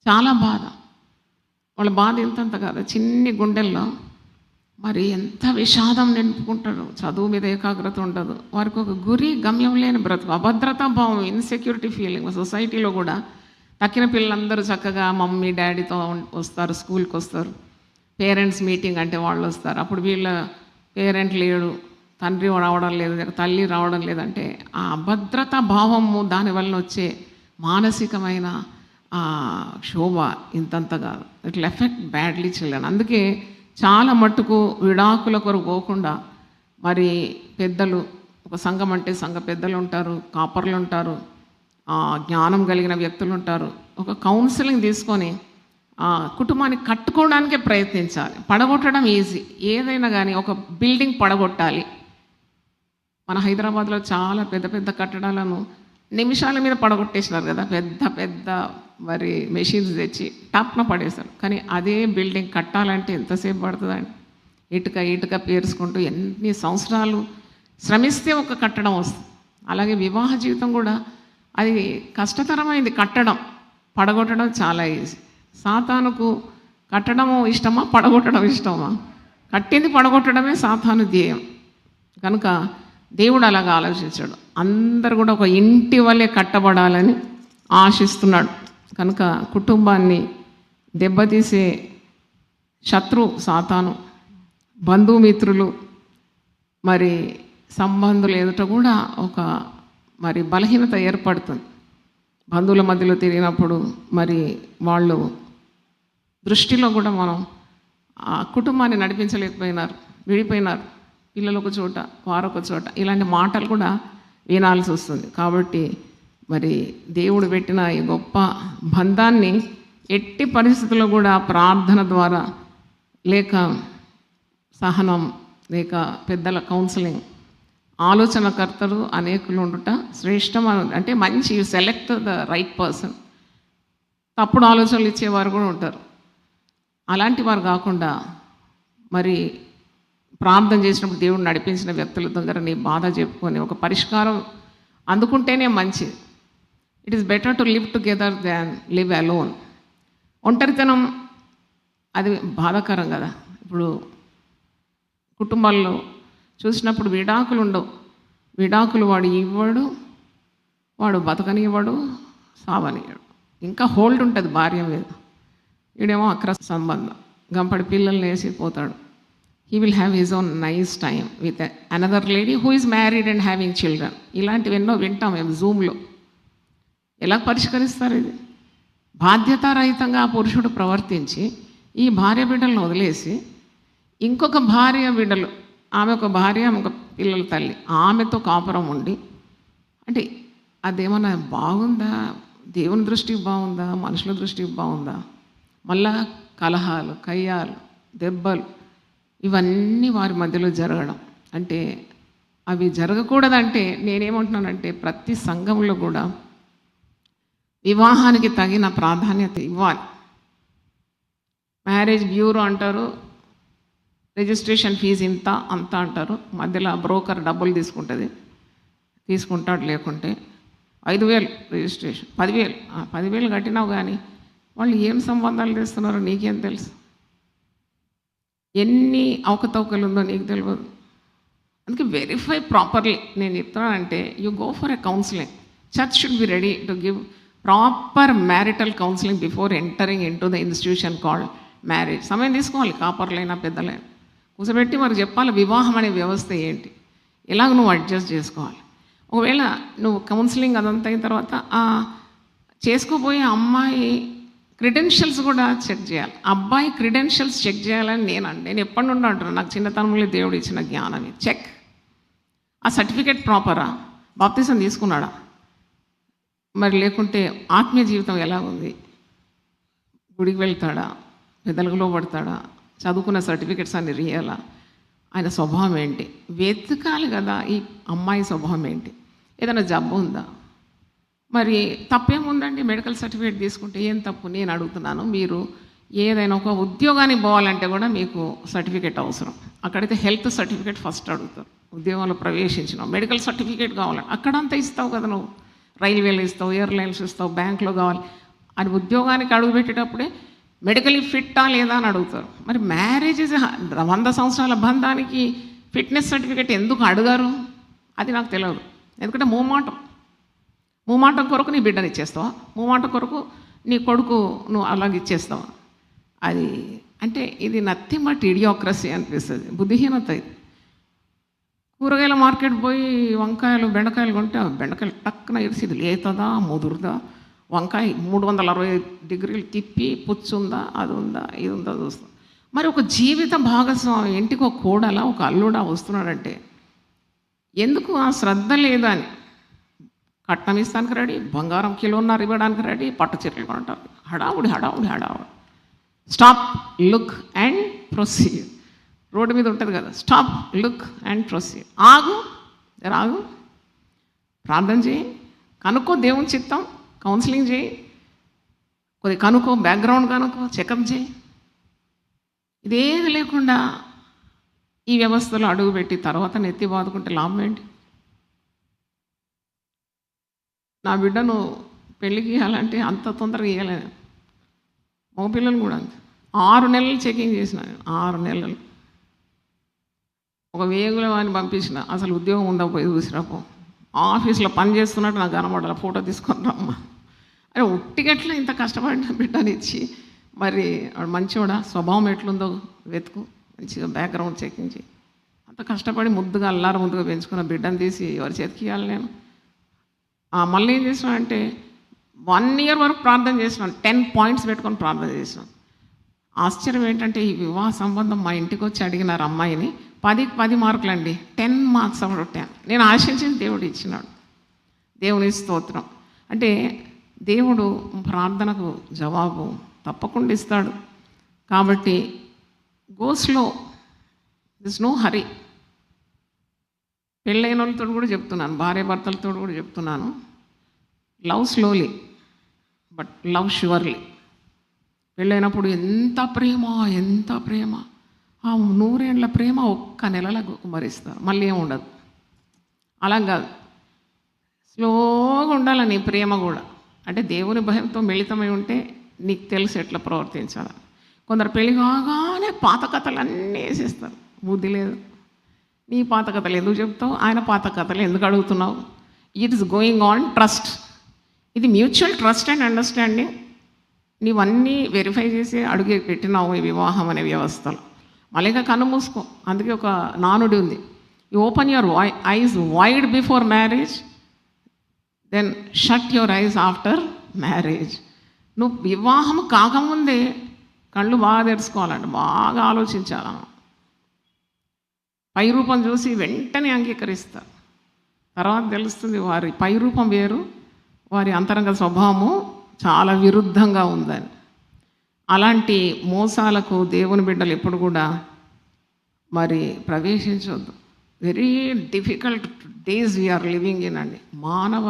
చాలా బాధ. వాళ్ళ బాధ ఎంతంత కాదు, చిన్ని గుండెల్లో మరి ఎంత విషాదం నింపుకుంటారు. చదువు మీద ఏకాగ్రత ఉండదు. వారికి ఒక గురి గమ్యం లేని బ్రతుకు, అభద్రతా భావం, ఇన్సెక్యూరిటీ ఫీలింగ్. సొసైటీలో కూడా తక్కిన పిల్లలందరూ చక్కగా మమ్మీ డాడీతో వస్తారు, స్కూల్కి వస్తారు. పేరెంట్స్ మీటింగ్ అంటే వాళ్ళు వస్తారు. అప్పుడు వీళ్ళ పేరెంట్ లేడు, తండ్రి రావడం లేదు, తల్లి రావడం లేదంటే ఆ అభద్రతా భావము దానివల్ల వచ్చే మానసికమైన శోభ ఇంతంత కాదు. It will effect badly children. అందుకే చాలా మట్టుకు విడాకుల కొరకు పోకుండా మరి పెద్దలు, ఒక సంఘం అంటే సంఘ పెద్దలు ఉంటారు, కాపర్లు ఉంటారు, జ్ఞానం కలిగిన వ్యక్తులు ఉంటారు. ఒక కౌన్సిలింగ్ తీసుకొని కుటుంబాన్ని కట్టుకోవడానికే ప్రయత్నించాలి. పడగొట్టడం ఈజీ. ఏదైనా కానీ ఒక బిల్డింగ్ పడగొట్టాలి. మన హైదరాబాద్లో చాలా పెద్ద పెద్ద కట్టడాలను నిమిషాల మీద పడగొట్టేసినారు కదా, పెద్ద పెద్ద మరి మెషిన్స్ తెచ్చి టాప్న పడేశారు. కానీ అదే బిల్డింగ్ కట్టాలంటే ఎంతసేపు పడుతుందండి? ఇటుక పేర్చుకుంటూ ఎన్ని సంవత్సరాలు శ్రమిస్తే ఒక కట్టడం వస్తుంది. అలాగే వివాహ జీవితం కూడా అది కష్టతరమైంది. కట్టడం, పడగొట్టడం చాలా ఈజీ. సాతానుకు కట్టడము ఇష్టమా, పడగొట్టడం ఇష్టమా? కట్టింది పడగొట్టడమే సాతాను ధ్యేయం. కనుక దేవుడు అలాగా ఆలోచించాడు. అందరు కూడా ఒక ఇంటి వలె కట్టబడాలని ఆశిస్తున్నాడు. కనుక కుటుంబాన్ని దెబ్బతీసే శత్రు సాతాను, బంధుమిత్రులు, మరి సంబంధులు ఎదుట కూడా ఒక మరి బలహీనత ఏర్పడుతుంది. బంధువుల మధ్యలో తిరిగినప్పుడు మరి వాళ్ళు దృష్టిలో కూడా మనం కుటుంబాన్ని నడిపించలేకపోయినారు, విడిపోయినారు. పిల్లలు ఒక చోట, వారొక చోట, ఇలాంటి మాటలు కూడా వినాల్సి వస్తుంది. కాబట్టి మరి దేవుడు పెట్టిన ఈ గొప్ప బంధాన్ని ఎట్టి పరిస్థితుల్లో కూడా ప్రార్థన ద్వారా, లేక సహనం, లేక పెద్దల కౌన్సిలింగ్, ఆలోచనకర్తలు అనేకులు ఉండుట శ్రేష్టం. అంటే మంచి సెలెక్ట్ ద రైట్ పర్సన్. తప్పుడు ఆలోచనలు ఇచ్చేవారు కూడా ఉంటారు. అలాంటి వారు కాకుండా మరి ప్రార్థన చేసినప్పుడు దేవుడు నడిపించిన వ్యక్తుల దగ్గర నీ బాధ చెప్పుకొని ఒక పరిష్కారం అందుకుంటేనే మంచిది. It is better to live together than live alone. ఒంటరితనం అది బాధాకరం కదా. ఇప్పుడు కుటుంబాల్లో చూసినప్పుడు విడాకులు ఉండవు. విడాకులు వాడు ఇవ్వడు, వాడు బతకనివ్వడు, సావనివ్వడు. ఇంకా హోల్డ్ ఉంటుంది భార్య మీద. వీడేమో అక్రమ సంబంధం, గంపడి పిల్లల్ని వేసిపోతాడు. He will have his own nice time with another lady who is married and having children. ఇలాంటివి ఎన్నో వింటాం మేము జూమ్లో. ఎలా పరిష్కరిస్తారు ఇది? బాధ్యతారహితంగా ఆ పురుషుడు ప్రవర్తించి ఈ భార్య బిడ్డలను వదిలేసి ఇంకొక భార్య బిడ్డలు, ఆమె ఒక భార్య, ఆమె ఒక పిల్లల తల్లి, ఆమెతో కాపురం ఉండి, అంటే అదేమన్నా బాగుందా? దేవుని దృష్టికి బాగుందా? మనుషుల దృష్టికి బాగుందా? మళ్ళా కలహాలు, కయ్యాలు, దెబ్బలు, ఇవన్నీ వారి మధ్యలో జరగడం. అంటే అవి జరగకూడదంటే నేనేమంటున్నానంటే ప్రతి సంఘంలో కూడా వివాహానికి తగిన ప్రాధాన్యత ఇవ్వాలి. మ్యారేజ్ బ్యూరో అంటారు, రిజిస్ట్రేషన్ ఫీజు ఇంత అంత అంటారు. మధ్యలో బ్రోకర్ డబ్బులు తీసుకుంటాడు. లేకుంటే 5,000 రిజిస్ట్రేషన్, 10,000 కట్టినావు కానీ వాళ్ళు ఏం సంబంధాలు చేస్తున్నారో నీకేం తెలుసు? ఎన్ని అవకతవకలు ఉందో నీకు తెలియదు. అందుకే వెరిఫై ప్రాపర్లీ. నేను చెప్తానంటే you go for a counselling. Church should be ready to give proper marital counselling before entering in to the institution called marriage. సమయం తీసుకోవాలి. కాపర్లైనా పెద్దలైనా కూర్చోబెట్టి మరి చెప్పాలి వివాహం అనే వ్యవస్థ ఏంటి, ఎలాగ నువ్వు అడ్జస్ట్ చేసుకోవాలి. ఒకవేళ నువ్వు కౌన్సిలింగ్ అదంతా అయిన తర్వాత చేసుకోబోయే అమ్మాయి క్రెడెన్షియల్స్ కూడా చెక్ చేయాలి. అబ్బాయి క్రెడెన్షియల్స్ చెక్ చేయాలని నేను ఎప్పటి నుండి అంటున్నాను. నాకు చిన్నతనంలో దేవుడు ఇచ్చిన జ్ఞానం చెక్. ఆ సర్టిఫికేట్ ప్రాపరా? బాప్తిసం తీసుకున్నాడా? మరి లేకుంటే ఆత్మీయ జీవితం ఎలా ఉంది? గుడికి వెళ్తాడా? పెద్దలకు లోబడతాడా? చదువుకున్న సర్టిఫికేట్స్ అన్ని రియాలా? ఆయన స్వభావం ఏంటి? వెతకాలి కదా. ఈ అమ్మాయి స్వభావం ఏంటి? ఏదైనా జబ్బు ఉందా? మరి తప్పేముందండి మెడికల్ సర్టిఫికేట్ తీసుకుంటే ఏం తప్పు? నేను అడుగుతున్నాను. మీరు ఏదైనా ఒక ఉద్యోగానికి పోవాలంటే కూడా మీకు సర్టిఫికేట్ అవసరం. అక్కడైతే హెల్త్ సర్టిఫికేట్ ఫస్ట్ అడుగుతారు. ఉద్యోగంలో ప్రవేశించినావు మెడికల్ సర్టిఫికేట్ కావాలంటే అక్కడంతా ఇస్తావు కదా నువ్వు. రైల్వేలు ఇస్తావు, ఎయిర్లైన్స్ ఇస్తావు, బ్యాంకులో కావాలి అని. ఉద్యోగానికి అడుగుపెట్టేటప్పుడే మెడికలీ ఫిట్టా లేదా అని అడుగుతారు. మరి మ్యారేజ్ 100 సంవత్సరాల బంధానికి ఫిట్నెస్ సర్టిఫికేట్ ఎందుకు అడగారు? అది నాకు తెలియదు. ఎందుకంటే మూమాటం కొరకు నీ బిడ్డని ఇచ్చేస్తావా? మూమాటం కొరకు నీ కొడుకు నువ్వు అలాగ ఇచ్చేస్తావా? అది అంటే ఇది నథింగ్ బట్ ఇడియోక్రసీ అనిపిస్తుంది, బుద్ధిహీనత. ఇది కూరగాయల మార్కెట్ పోయి వంకాయలు బెండకాయలు కొంటే బెండకాయలు టక్కున ఇరిసి ఇది లేతదా ముదురుదా, వంకాయ 360 డిగ్రీలు తిప్పి పుచ్చుందా, అది ఉందా, ఇది ఉందా చూస్తాం. మరి ఒక జీవిత భాగస్వామి ఇంటికి ఒక కోడల ఒక అల్లుడా వస్తున్నాడంటే ఎందుకు ఆ శ్రద్ధ లేదా అని. కట్నం ఇస్తానికి రెడీ, బంగారం కిలోన్నర ఇవ్వడానికి రెడీ, పట్టు చీరలు కొంటారు, హడావుడి. Stop, look and proceed. Road మీద ఉంటుంది కదా, స్టాప్, లుక్ అండ్ ప్రొసీడ్. ఆగు, ప్రార్థన చేయి, కనుక్కో దేవుని చిత్తం, కౌన్సిలింగ్ చేయి, కొద్ది కనుక్కో, బ్యాక్గ్రౌండ్ కనుక్కో, చెకప్ చేయి. ఇదేది లేకుండా ఈ వ్యవస్థలో అడుగుపెట్టి తర్వాత నెత్తి బాదుకుంటే లాభం ఏంటి? నా బిడ్డను పెళ్ళికి ఇవ్వాలంటే అంత తొందరగా ఇవ్వలేను. మగపిల్లలు కూడా అంతే. 6 నెలలు చెకింగ్ చేసిన, 6 నెలలు. ఒక వేగుల అని పంపించిన, అసలు ఉద్యోగం ఉందా పోయి చూసిరాపో, ఆఫీస్లో పని చేస్తున్నట్టు నాకు కనబడాలి, ఫోటో తీసుకొని రమ్మా. అరే ఉట్టిగట్లా ఇంత కష్టపడిన బిడ్డనిచ్చి మరి మంచివాడా, స్వభావం ఎట్లుందో వెతుకు, మంచిగా బ్యాక్గ్రౌండ్ చెకింగ్ చేయి. అంత కష్టపడి ముద్దుగా ముద్దుగా పెంచుకున్న బిడ్డను తీసి ఎవరి చేతికి ఇవ్వాలి నేను? మళ్ళీ ఏం చేసినా అంటే 1 year వరకు ప్రార్థన చేసినాను, 10 points పెట్టుకొని ప్రార్థన చేసినాను. ఆశ్చర్యం ఏంటంటే ఈ వివాహ సంబంధం మా ఇంటికి వచ్చి అడిగినారు అమ్మాయిని, 10కి 10 మార్కులండి, 10 marks అవడొట్టాను. నేను ఆశించింది దేవుడు ఇచ్చినాడు. దేవుని స్తోత్రం. అంటే దేవుడు ప్రార్థనకు జవాబు తప్పకుండా ఇస్తాడు. కాబట్టి go slow, this no hurry. పెళ్ళైన వాళ్ళతో కూడా చెప్తున్నాను, భార్య భర్తలతో కూడా చెప్తున్నాను, love slowly but love surely. పెళ్ళైనప్పుడు ఎంత ప్రేమ, ఆ 100 ఏళ్ళ ప్రేమ ఒక్క నెలలో కుమరిస్తారు, మళ్ళీ ఏమి ఉండదు. అలా కాదు, స్లోగా ఉండాలి నీ ప్రేమ కూడా. అంటే దేవుని భయంతో మిళితమై ఉంటే నీకు తెలుసు ఎట్లా ప్రవర్తించాలి. కొందరు పెళ్ళి కాగానే పాత కథలు అన్నీ వేసేస్తారు, బుద్ధి లేదు. నీ పాత కథలు ఎందుకు చెప్తావు? ఆయన పాత కథలు ఎందుకు అడుగుతున్నావు? It is going on trust. ఇది మ్యూచువల్ ట్రస్ట్ అండ్ అండర్స్టాండింగ్. నీవన్నీ వెరిఫై చేసి అడుగు పెట్టినావు ఈ వివాహం అనే వ్యవస్థలో. మళ్ళీగా కన్ను మూసుకో. అందుకే ఒక నానుడి ఉంది, you open your eyes wide before marriage, then shut your eyes after marriage. నువ్వు వివాహం కాకముందే కళ్ళు బాగా తెరుచుకోవాలంట, బాగా ఆలోచించాలి. పై రూపం చూసి వెంటనే అంగీకరిస్తారు. తర్వాత తెలుస్తుంది వారి పై రూపం వేరు, వారి అంతరంగ స్వభావము చాలా విరుద్ధంగా ఉందని. అలాంటి మోసాలకు దేవుని బిడ్డలు ఎప్పుడు కూడా మరి ప్రవేశించవద్దు. Very difficult days we are living in అండి. మానవ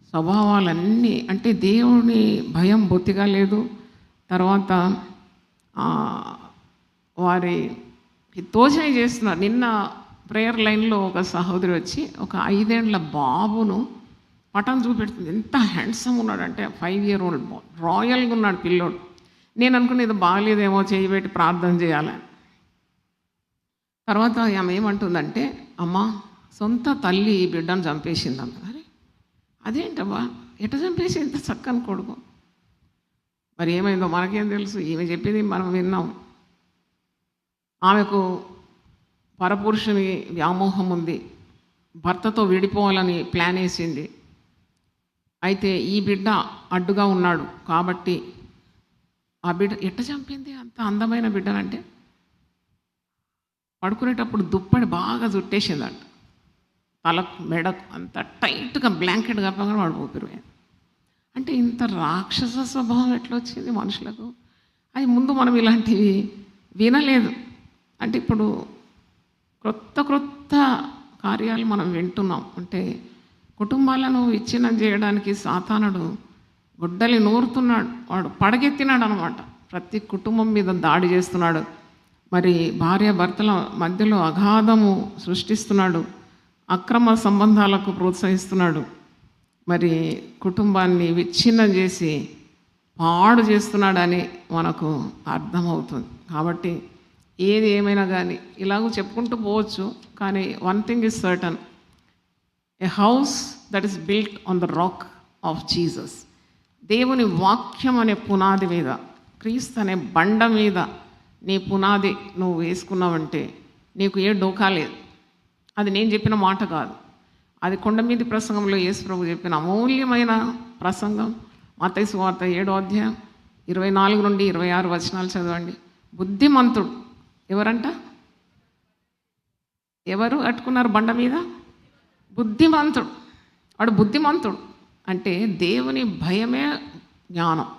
స్వభావాలన్నీ అంటే దేవుని భయం బొత్తిగా లేదు. తర్వాత వారి తోచని చేస్తున్నారు. నిన్న ప్రేయర్ లైన్లో ఒక సహోదరి వచ్చి ఒక 5 ఏళ్ల బాబును పటం చూపెడుతుంది. ఎంత హ్యాండ్సమ్ ఉన్నాడంటే, 5 year old బాబు, రాయల్గా ఉన్నాడు పిల్లోడు. నేను అనుకున్న ఇది బాగలేదేమో, చేయబెట్టి ప్రార్థన చేయాలని. తర్వాత ఆమె ఏమంటుందంటే, అమ్మ సొంత తల్లి బిడ్డను చంపేసిందమ్మ. అరే అదేంటమ్మా, ఎట చంపేసి ఇంత చక్కని కొడుకు? మరి ఏమైందో మనకేం తెలుసు, ఈమె చెప్పింది మనం విన్నాం. ఆమెకు పరపురుషుని వ్యామోహం ఉంది, భర్తతో విడిపోవాలని ప్లాన్ వేసింది. అయితే ఈ బిడ్డ అడ్డుగా ఉన్నాడు కాబట్టి ఆ బిడ్డ ఎట్ట చంపింది? అంత అందమైన బిడ్డనంటే పడుకునేటప్పుడు దుప్పటి బాగా చుట్టేసిందంట, తలకు మెడకు అంత టైట్గా బ్లాంకెట్ కప్పగా పడిపోతురు. అంటే ఇంత రాక్షస స్వభావం ఎట్లా వచ్చింది మనుషులకు? అది ముందు మనం ఇలాంటివి వినలేదు. అంటే ఇప్పుడు క్రొత్త కార్యాలు మనం వింటున్నాం. అంటే కుటుంబాలను విచ్ఛిన్నం చేయడానికి సాతానుడు గుడ్డలి నూరుతున్నాడు. వాడు పడగెత్తినాడు అనమాట. ప్రతి కుటుంబం మీద దాడి చేస్తున్నాడు. మరి భార్య భర్తల మధ్యలో అగాధము సృష్టిస్తున్నాడు. అక్రమ సంబంధాలకు ప్రోత్సహిస్తున్నాడు. మరి కుటుంబాన్ని విచ్ఛిన్నం చేసి పాడు చేస్తున్నాడని మనకు అర్థమవుతుంది. కాబట్టి ఏది ఏమైనా కానీ ఇలాగూ చెప్పుకుంటూ పోవచ్చు. కానీ one thing is certain, A house that is built on the rock of Jesus. దేవుని వాక్యం అనే పునాది మీద, క్రీస్తు అనే బండ మీద నీ పునాది నువ్వు వేసుకున్నావంటే నీకు ఏ డోకా లేదు. అది నేను చెప్పిన మాట కాదు, అది కొండమీది ప్రసంగంలో యేసు ప్రభు చెప్పిన అమూల్యమైన ప్రసంగం. మత్తయి సువార్త 7వ అధ్యాయం 24 నుండి 26 వచనాలు చదవండి. బుద్ధిమంతుడు ఎవరంట? ఎవరు కట్టుకున్నారు బండ మీద? బుద్ధిమంతుడు. వాడు బుద్ధిమంతుడు అంటే దేవుని భయమే జ్ఞానం.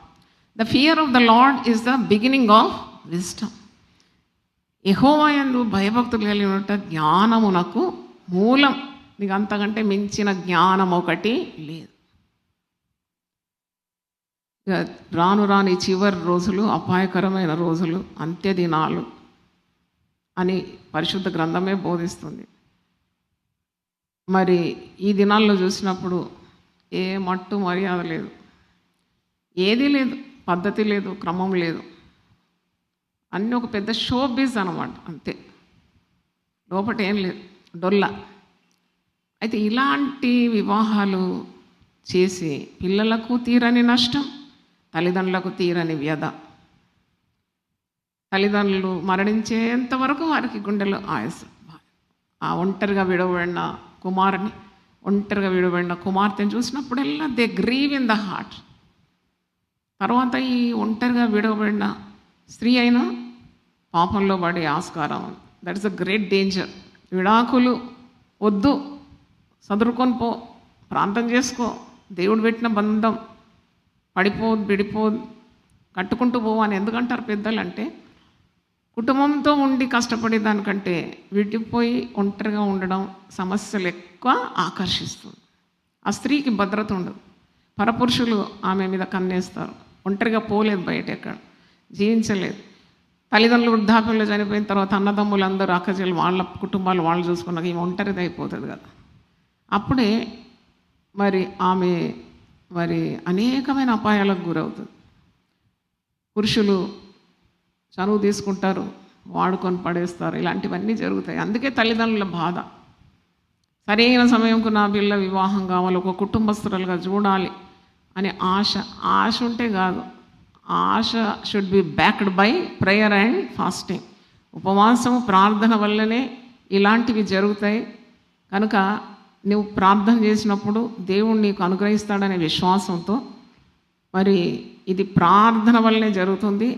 The fear of the Lord is the beginning of wisdom. యెహోవా యందు భయభక్తులు కలిగి ఉంట జ్ఞానమునకు మూలం. నీకు అంతకంటే మించిన జ్ఞానం ఒకటి లేదు. ఇక రాను రాని చివరి రోజులు అపాయకరమైన రోజులు, అంత్యదినాలు అని పరిశుద్ధ గ్రంథమే బోధిస్తుంది. మరి ఈ దినాల్లో చూసినప్పుడు ఏ మట్టు మర్యాద లేదు, ఏదీ లేదు, పద్ధతి లేదు, క్రమం లేదు. అన్నీ ఒక పెద్ద షోబీజ్ అన్నమాట, అంతే. లోపట ఏం లేదు, డొల్ల. అయితే ఇలాంటి వివాహాలు చేసి పిల్లలకు తీరని నష్టం, తల్లిదండ్రులకు తీరని వ్యధ. తల్లిదండ్రులు మరణించేంత వరకు వారికి గుండెలో ఆయాసం. ఆ ఒంటరిగా విడవబడిన కుమారుని, ఒంటరిగా విడవబడిన కుమార్తెను చూసినప్పుడల్లా they grieve in the heart. తర్వాత ఈ ఒంటరిగా విడవబడిన స్త్రీ అయినా పాపంలో పడే ఆస్కారం. That is a great danger. విడాకులు వద్దు, చదువుకొని పో, ప్రాంతం చేసుకో, దేవుడు పెట్టిన బంధం పడిపోదు, విడిపోదు, కట్టుకుంటూ పో అని ఎందుకంటారు పెద్దలు అంటే, కుటుంబంతో ఉండి కష్టపడే దానికంటే విడిపోయి ఒంటరిగా ఉండడం సమస్యలు ఎక్కువ ఆకర్షిస్తుంది. ఆ స్త్రీకి భద్రత ఉండదు. పరపురుషులు ఆమె మీద కన్నేస్తారు. ఒంటరిగా పోలేదు, బయట ఎక్కడ జీవించలేదు. తల్లిదండ్రులు వృద్ధాప్యంలో చనిపోయిన తర్వాత అన్నదమ్ములు అందరూ అక్కచెల్లి వాళ్ళ కుటుంబాలు వాళ్ళు చూసుకున్నాక ఈమె ఒంటరిది అయిపోతుంది కదా. అప్పుడే మరి ఆమె అనేకమైన అపాయాలకు గురవుతుంది. పురుషులు చనువు తీసుకుంటారు, వాడుకొని పడేస్తారు, ఇలాంటివన్నీ జరుగుతాయి. అందుకే తల్లిదండ్రుల బాధ. సరైన సమయంకు నా పిల్ల వివాహం కావాలి, ఒక కుటుంబస్తులుగా చూడాలి అనే ఆశ ఉంటే కాదు. ఆశ should be backed by prayer and fasting. ఉపవాసము, ప్రార్థన వల్లనే ఇలాంటివి జరుగుతాయి. కనుక నువ్వు ప్రార్థన చేసినప్పుడు దేవుడు నీకు అనుగ్రహిస్తాడనే విశ్వాసంతో, మరి ఇది ప్రార్థన వల్లనే జరుగుతుంది.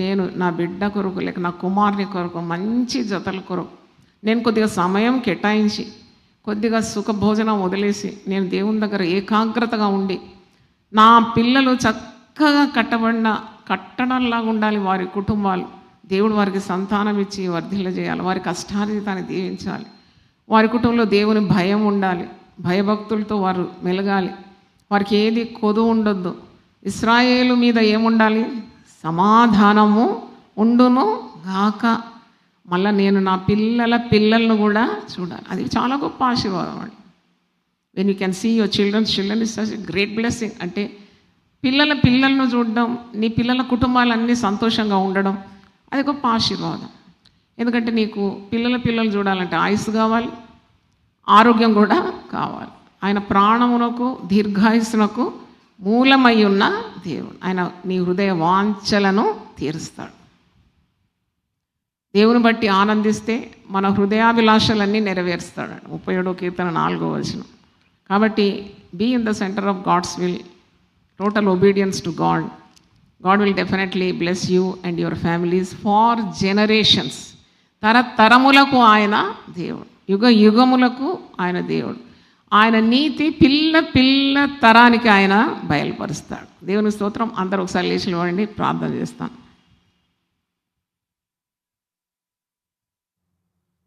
నేను నా బిడ్డ కొరకు, లేక నా కుమారుని కొరకు, మంచి జతల కొరకు నేను కొద్దిగా సమయం కేటాయించి, కొద్దిగా సుఖభోజనం వదిలేసి, నేను దేవుని దగ్గర ఏకాగ్రతగా ఉండి, నా పిల్లలు చక్కగా కట్టబడిన కట్టడంలాగా ఉండాలి వారి కుటుంబాలు. దేవుడు వారికి సంతానం ఇచ్చి వర్ధిల్ల చేయాలి, వారి కష్టార్జితాన్ని దీవించాలి, వారి కుటుంబంలో దేవుని భయం ఉండాలి, భయభక్తులతో వారు మెలగాలి, వారికి ఏది కొదువు ఉండొద్దు. ఇశ్రాయేలు మీద ఏముండాలి? సమాధానము ఉండును గాక. మళ్ళీ నేను నా పిల్లలను కూడా చూడాలి. అది చాలా గొప్ప ఆశీర్వాదం అండి. When you can see your children is such a great blessing. అంటే పిల్లలను చూడడం, నీ పిల్లల కుటుంబాలన్నీ సంతోషంగా ఉండడం, అది గొప్ప ఆశీర్వాదం. ఎందుకంటే నీకు పిల్లలు చూడాలంటే ఆయుస్సు కావాలి, ఆరోగ్యం కూడా కావాలి. ఆయన ప్రాణమునకు, దీర్ఘాయుస్సునకు మూలమై ఉన్న దేవుడు. ఆయన నీ హృదయ వాంఛలను తీరుస్తాడు. దేవుని బట్టి ఆనందిస్తే మన హృదయాభిలాషలన్నీ నెరవేరుస్తాడు. 37వ కీర్తన 4వ వచనం. కాబట్టి be in the centre of God's will, total obedience to God. God will definitely bless you and your families for generations. తరతరములకు ఆయన దేవుడు, యుగములకు ఆయన దేవుడు. ఆయన నీతి పిల్ల తరానికి ఆయన బయలుపరుస్తాడు. దేవుని స్తోత్రం. అందరూ ఒకసారి లేచి నిలబడండి, ప్రార్థన చేస్తాను.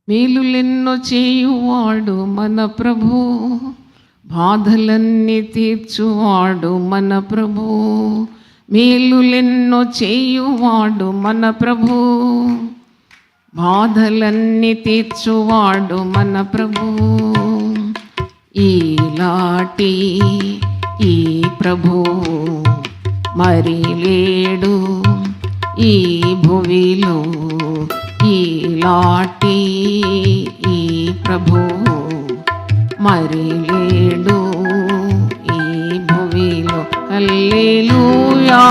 మేలులెన్నో చేయువాడు మన ప్రభు, బాధలన్నీ తీర్చువాడు మన ప్రభు, మేలులెన్నో చేయువాడు మన ప్రభు. బాధలన్నీ తీర్చువాడు మన ప్రభు. ఈలాటి ఈ ప్రభు మరి లేడు ఈ భువిలో. ఈలాటి ఈ ప్రభు మరి లేడు ఈ భువిలో. హల్లెలూయా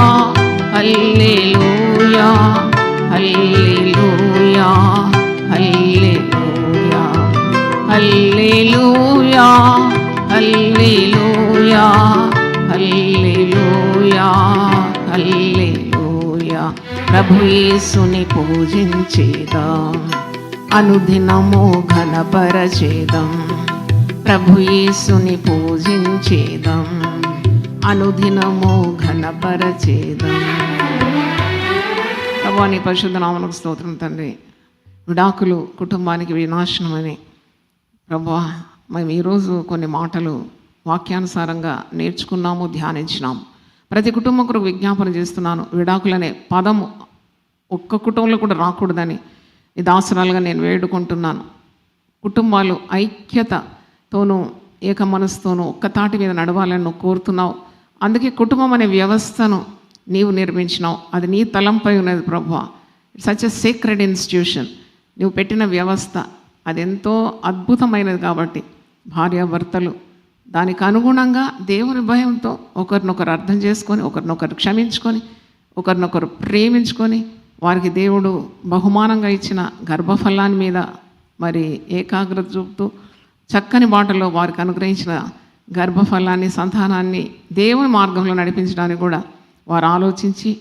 హల్లెలూయా హల్లెలూయా హల్లెలూయా హల్లెలూయా హల్లెలూయా హల్లెలూయా హల్లెలూయా. ప్రభు యేసుని పూజించేదాం, అనుదినము ఘనపరచేదాం. ప్రభు యేసుని పూజించేదాం, అనుదినము ఘనపరచేదాం. ప్రభువా నీ పరిశుద్ధ నామమునకు స్తోత్రం తండ్రి. విడాకులు కుటుంబానికి వినాశనమని ప్రభువా మేము ఈరోజు కొన్ని మాటలు వాక్యానుసారంగా నేర్చుకున్నాము, ధ్యానించినాము. ప్రతి కుటుంబం కొరకు విజ్ఞాపన చేస్తున్నాను. విడాకులనే పదము ఒక్క కుటుంబంలో కూడా రాకూడదని ఈ దాసరాలుగా నేను వేడుకుంటున్నాను. కుటుంబాలు ఐక్యతతోనూ ఏక మనసుతోనూ ఒక్క తాటి మీద నడవాలని నువ్వు కోరుతున్నావు. అందుకే కుటుంబం అనే వ్యవస్థను నీవు నిర్మించినావు. అది నీ తలంపై ఉన్నది ప్రభువా. It's such a secret institution. నువ్వు పెట్టిన వ్యవస్థ అది ఎంతో అద్భుతమైనది. కాబట్టి భార్యాభర్తలు దానికి అనుగుణంగా దేవుని భయంతో ఒకరినొకరు అర్థం చేసుకొని, ఒకరినొకరు క్షమించుకొని, ఒకరినొకరు ప్రేమించుకొని, వారికి దేవుడు బహుమానంగా ఇచ్చిన గర్భఫలాన్ని మీద మరి ఏకాగ్రత చూపుతూ చక్కని బాటలో వారికి అనుగ్రహించిన గర్భఫలాన్ని, సంతానాన్ని దేవుని మార్గంలో నడిపించడానికి కూడా వారు ఆలోచించి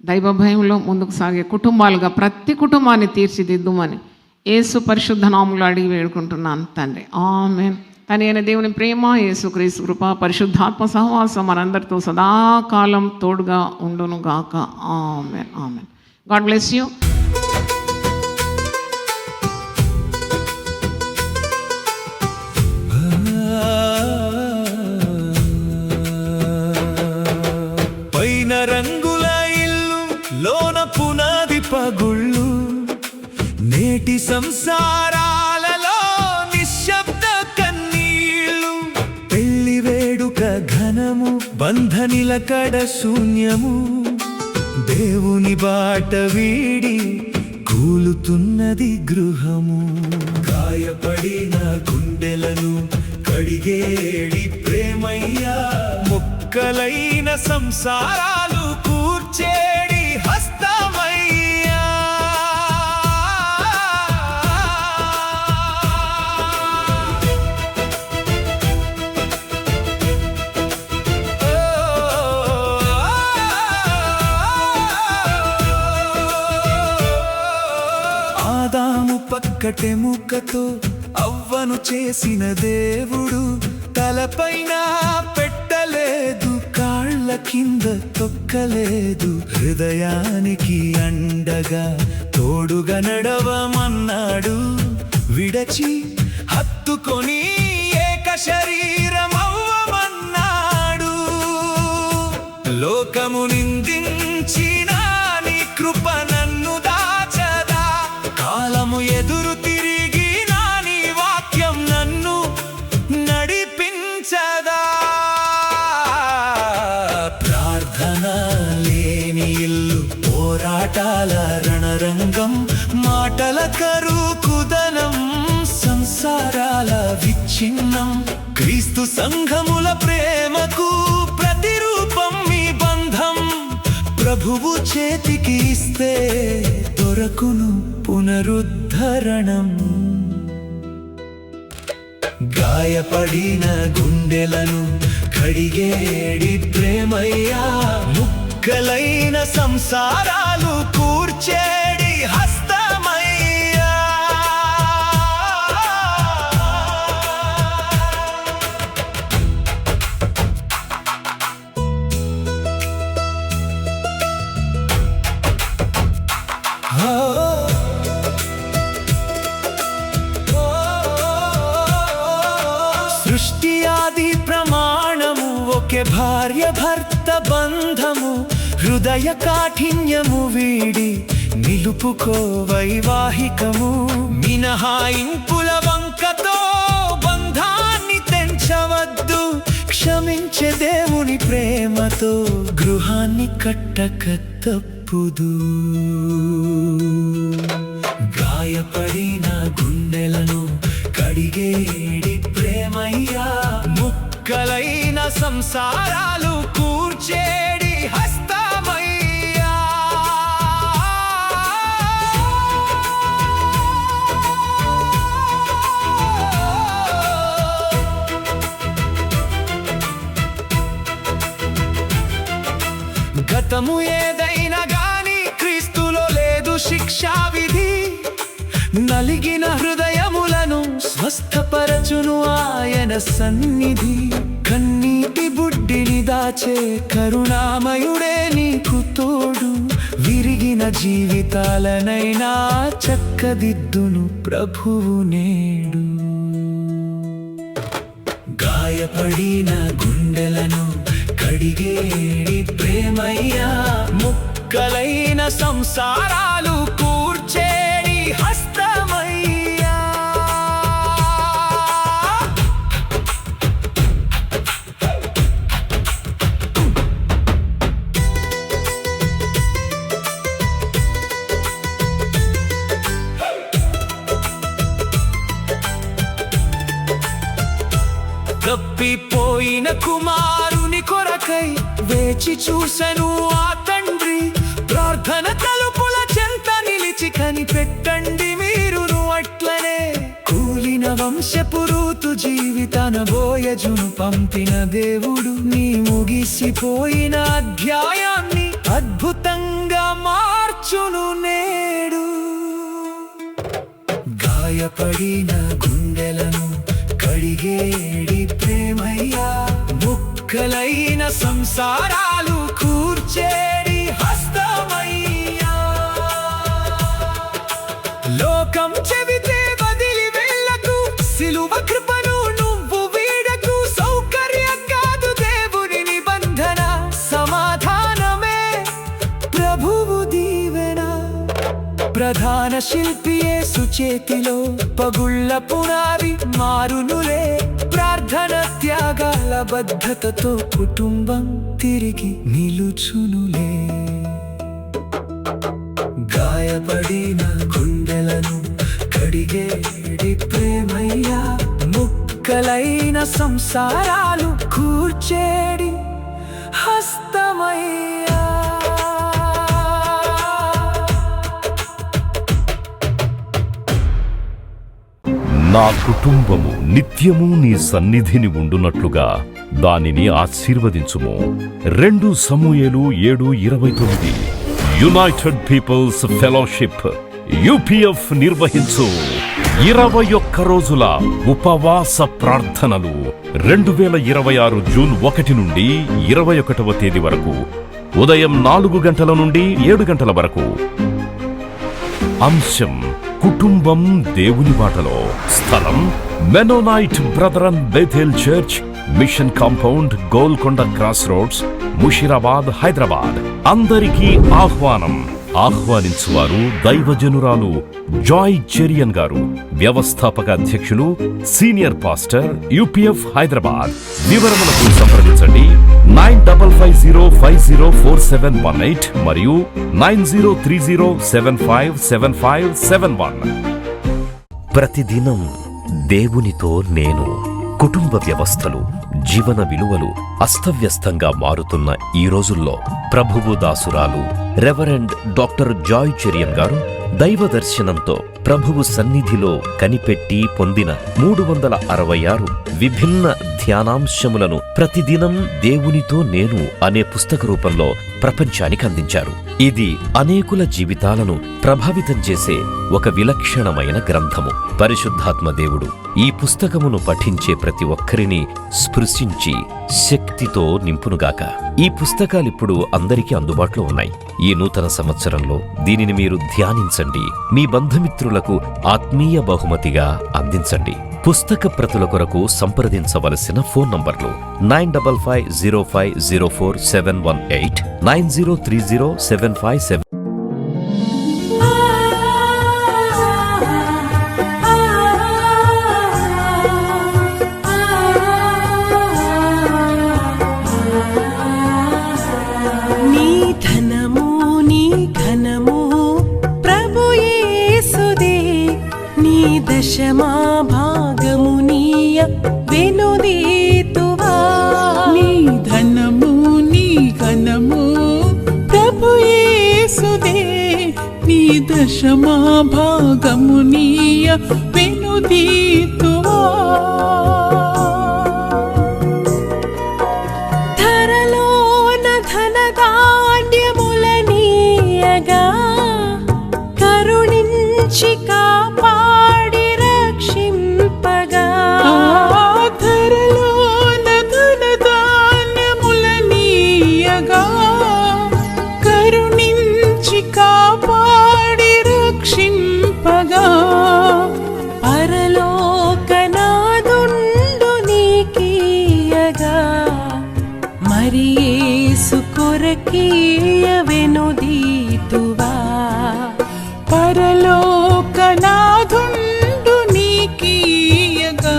దైవభయంలో ముందుకు సాగే కుటుంబాలుగా ప్రతి కుటుంబాన్ని తీర్చిదిద్దుమని యేసు పరిశుద్ధ నామములో అడిగి వేడుకుంటున్నాను తండ్రి. ఆమేన్. తని అయిన దేవుని ప్రేమ, యేసుక్రీస్తు కృప, పరిశుద్ధాత్మ సహవాసం మనందరితో సదాకాలం తోడుగా ఉండును గాక. Amen. Amen. God bless you. పైన రంగుల ఇల్లు, లోన పునాది పగుళ్ళు, నేటి సంసారాలలో నిశ్శబ్ద కన్నీళ్ళు. పెళ్లి వేడుక ఘనము, బంధ నిలకడ శూన్యము. దేవుని బాట వీడి కూలుతున్నది గృహము. గాయపడిన గుండెలను కడిగేడి ప్రేమయ్యా, మొక్కలైన సంసారాలు కూర్చేడి హస్తమయ్యా. ఆదాము పక్కటెముకతో అవ్వను చేసిన దేవుడు, తలపైన పెట్టలేదు, కాళ్ళ కింద తొక్కలేదు. హృదయానికి అండగా తోడుగా నడవమన్నాడు. విడచి హత్తుకొని ఏక శరీరమవ్వమన్నాడు. లోకము నిందించిన నీ కృప నన్ను దాచదా, కాలము ఎదురు తిరిగి నీ వాక్యం నన్ను నడిపించదా. ప్రార్థన లేని ఇల్లు, పోరాటాల రణరంగం, మాటల కరుకుదనం, సంసారాల విచ్ఛిన్నం. క్రీస్తు సంఘముల ప్రేమకు ప్రతిరూపం ఈ బంధం. ప్రభువు చేతికి ఇస్తే దొరకును పునరుద్ధరణం. గాయపడిన గుండెలను కడిగేడి ప్రేమయ్యా, ముక్కలైన సంసారాలు కూర్చేడి హస్తమయ్యా. సృష్టి ఆది భార్య భర్త బంధము హృదయ కాఠిన్యము వీడి నిలుపుకో వైవాహికము. మినహాయింపుల వంకతో బంధాన్ని తెంచవద్దు. క్షమించే దేవుని ప్రేమతో గృహాన్ని కట్టక తప్పుదు. గాయపడిన గుండెలను కడిగేడి ప్రేమయ్యా, ముక్కలైన సంసారాలు కూర్చేడి హస్తమయ్యా. గతము ఏదైనా గాని క్రీస్తులో లేదు శిక్షా విధి. నలిగిన హృదయములను స్వస్థపరచును ఆయన సన్నిధి. కన్నీటి బుడ్డిని దాచే కరుణామయుడే నీకు తోడు. విరిగిన జీవితాలనైనా చక్కదిద్దును ప్రభువు నేడు. గాయపడిన గుండెలను కడిగేడి ప్రేమయ్యా, ముక్కలైన సంసారాలు కూర్చేడి హస్తమయ్యా. తప్పిపోయిన కుమారుని కొరకై వేచి చూసెను ఆ తండ్రి. ప్రార్థన తలుపుల చెంత నిలిచి కనిపెట్టండి మీరును అట్లనే. కూలిన వంశపు రూతు జీవితాన బోయజును పంపిన దేవుడు నీ ముగిసిపోయిన అధ్యాయాన్ని అద్భుతంగా మార్చును నేడు. గాయపడిన గుండెలను కడిగేడి ప్రేమయ్యా, ముక్కలైన సంసారాలు కూర్చేడి హస్తమయ్యా. లోకం చెబితే వదిలి వెళ్ళకు, సిలువ కృపను నువ్వు వీడకు. సౌకర్యం కాదు దేవుని నిబంధన, సమాధానమే ప్రభువు దీవెన. ప్రధాన శిల్పి యేసు చేతిలో పగుళ్ళ పునాది మారునులే. ప్రార్థన త్యాగాల బద్ధతతో కుటుంబం తిరిగి నిలుచునులే. గాయపడిన గుండెలను కడిగేడి ప్రేమయ్యా, ముక్కలైన సంసారాలు కూర్చేడి హస్తమయ్యా. నా కుటుంబము నిత్యము నీ సన్నిధిని ఉండునట్లుగా దానిని ఆశీర్వదించుము. 2 సమూయేలు 7:29. యునైటెడ్ పీపుల్స్ ఫెలోషిప్ యూపీఎఫ్ నిర్వహించు 21 రోజుల ఉపవాస ప్రార్థనలు 2026 జూన్ 1 నుండి 21వ తేదీ వరకు ఉదయం 4 గంటల నుండి 7 గంటల వరకు. అంశం కుటుంబం దేవుని బాటలో. స్థలం Mennonite Brethren Bethel church, mission compound, Golconda cross roads, Mushirabad, Hyderabad. అందరికీ ఆహ్వానం. ఆహ్వానించువారు దైవజనురాలు జాయ్ చెరియన్ గారు, వ్యవస్థాపక అధ్యక్షులు సీనియర్ పాస్టర్ యూపీఎఫ్ హైదరాబాద్. వివరములకు సంప్రదించండి 9550504718 మరియు 9030757571. ప్రతిదినం దేవునితో నేను. కుటుంబ వ్యవస్థలు, జీవన విలువలు అస్తవ్యస్తంగా మారుతున్న ఈ రోజుల్లో ప్రభువు దాసురాలు రెవరెండ్ డాక్టర్ జాయ్ చెరియన్ గారు దైవ దర్శనంతో ప్రభువు సన్నిధిలో కనిపెట్టి పొందిన 366 విభిన్న ధ్యానాంశములను ప్రతిదినం దేవునితో నేను అనే పుస్తక రూపంలో ప్రపంచానికి అందించారు. ఇది అనేకుల జీవితాలను ప్రభావితం చేసే ఒక విలక్షణమైన గ్రంథము. పరిశుద్ధాత్మ దేవుడు ఈ పుస్తకమును పఠించే ప్రతి ఒక్కరిని స్పృశించి శక్తితో నింపునుగాక. ఈ పుస్తకాలిప్పుడు అందరికీ అందుబాటులో ఉన్నాయి. ఈ నూతన సంవత్సరంలో దీనిని మీరు ధ్యానించండి, మీ బంధుమిత్రులకు ఆత్మీయ బహుమతిగా అందించండి. పుస్తక ప్రతుల కొరకు సంప్రదించవలసిన ఫోన్ నంబర్లు 9550504718 903075. నీ ధనము నీ ఘనము ప్రభు యేసుదే, నీ దశమా భాగము నీయ వెనుదీతువా. నీ ధనము నీ ఘనము ప్రభు యేసుదే, నీ దశమా భాగము నీయ వెనుదీతువా. ధరలోన ధనధాన్యములనీయగా కరుణించి కాపాడి రక్షింపగా. ధరలోన ధనధాన్యములనీయగా కరుణించి కాపాడి రక్షింపగా. పరలోకనాదుండు నీకీయగా మరి యేసు కొరకీయ వెనుదీతువా. పరలోకనాథుండు నీకీయగా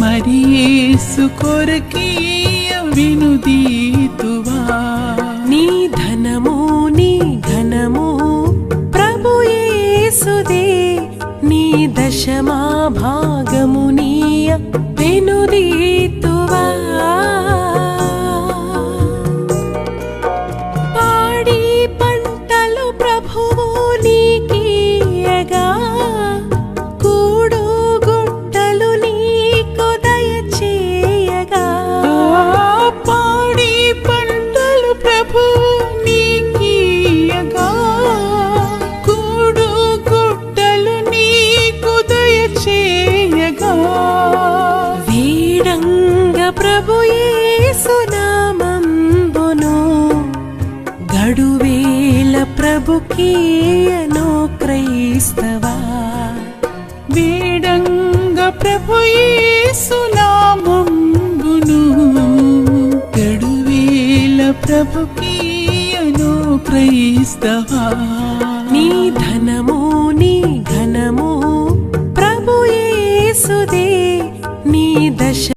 మరి యేసు కొరకీయ వినుదీతువా. నీ ధనము నీ ఘనము ప్రభు యేసుదే, నీ దశమా భాగము నీయ వెనుదీతువా. పాడి పంటలు ప్రభువు నీకీయగా కూడు గుట్టలు నీకు దయచేయగా. పాడి పంటలు ప్రభు నీకీయగా కూడు గుట్టలు నీకు దయచేయగా. వీడంగ ప్రభు యేసు నామంబును గడువేల ప్రభుకీయను క్రైస్తవా. వేడంగ ప్రభు యేసు నామంబును గడువేల ప్రభుకీయను క్రైస్తవా. నీ ధనము నీ ఘనము ప్రభు యేసుదే, నీ దశ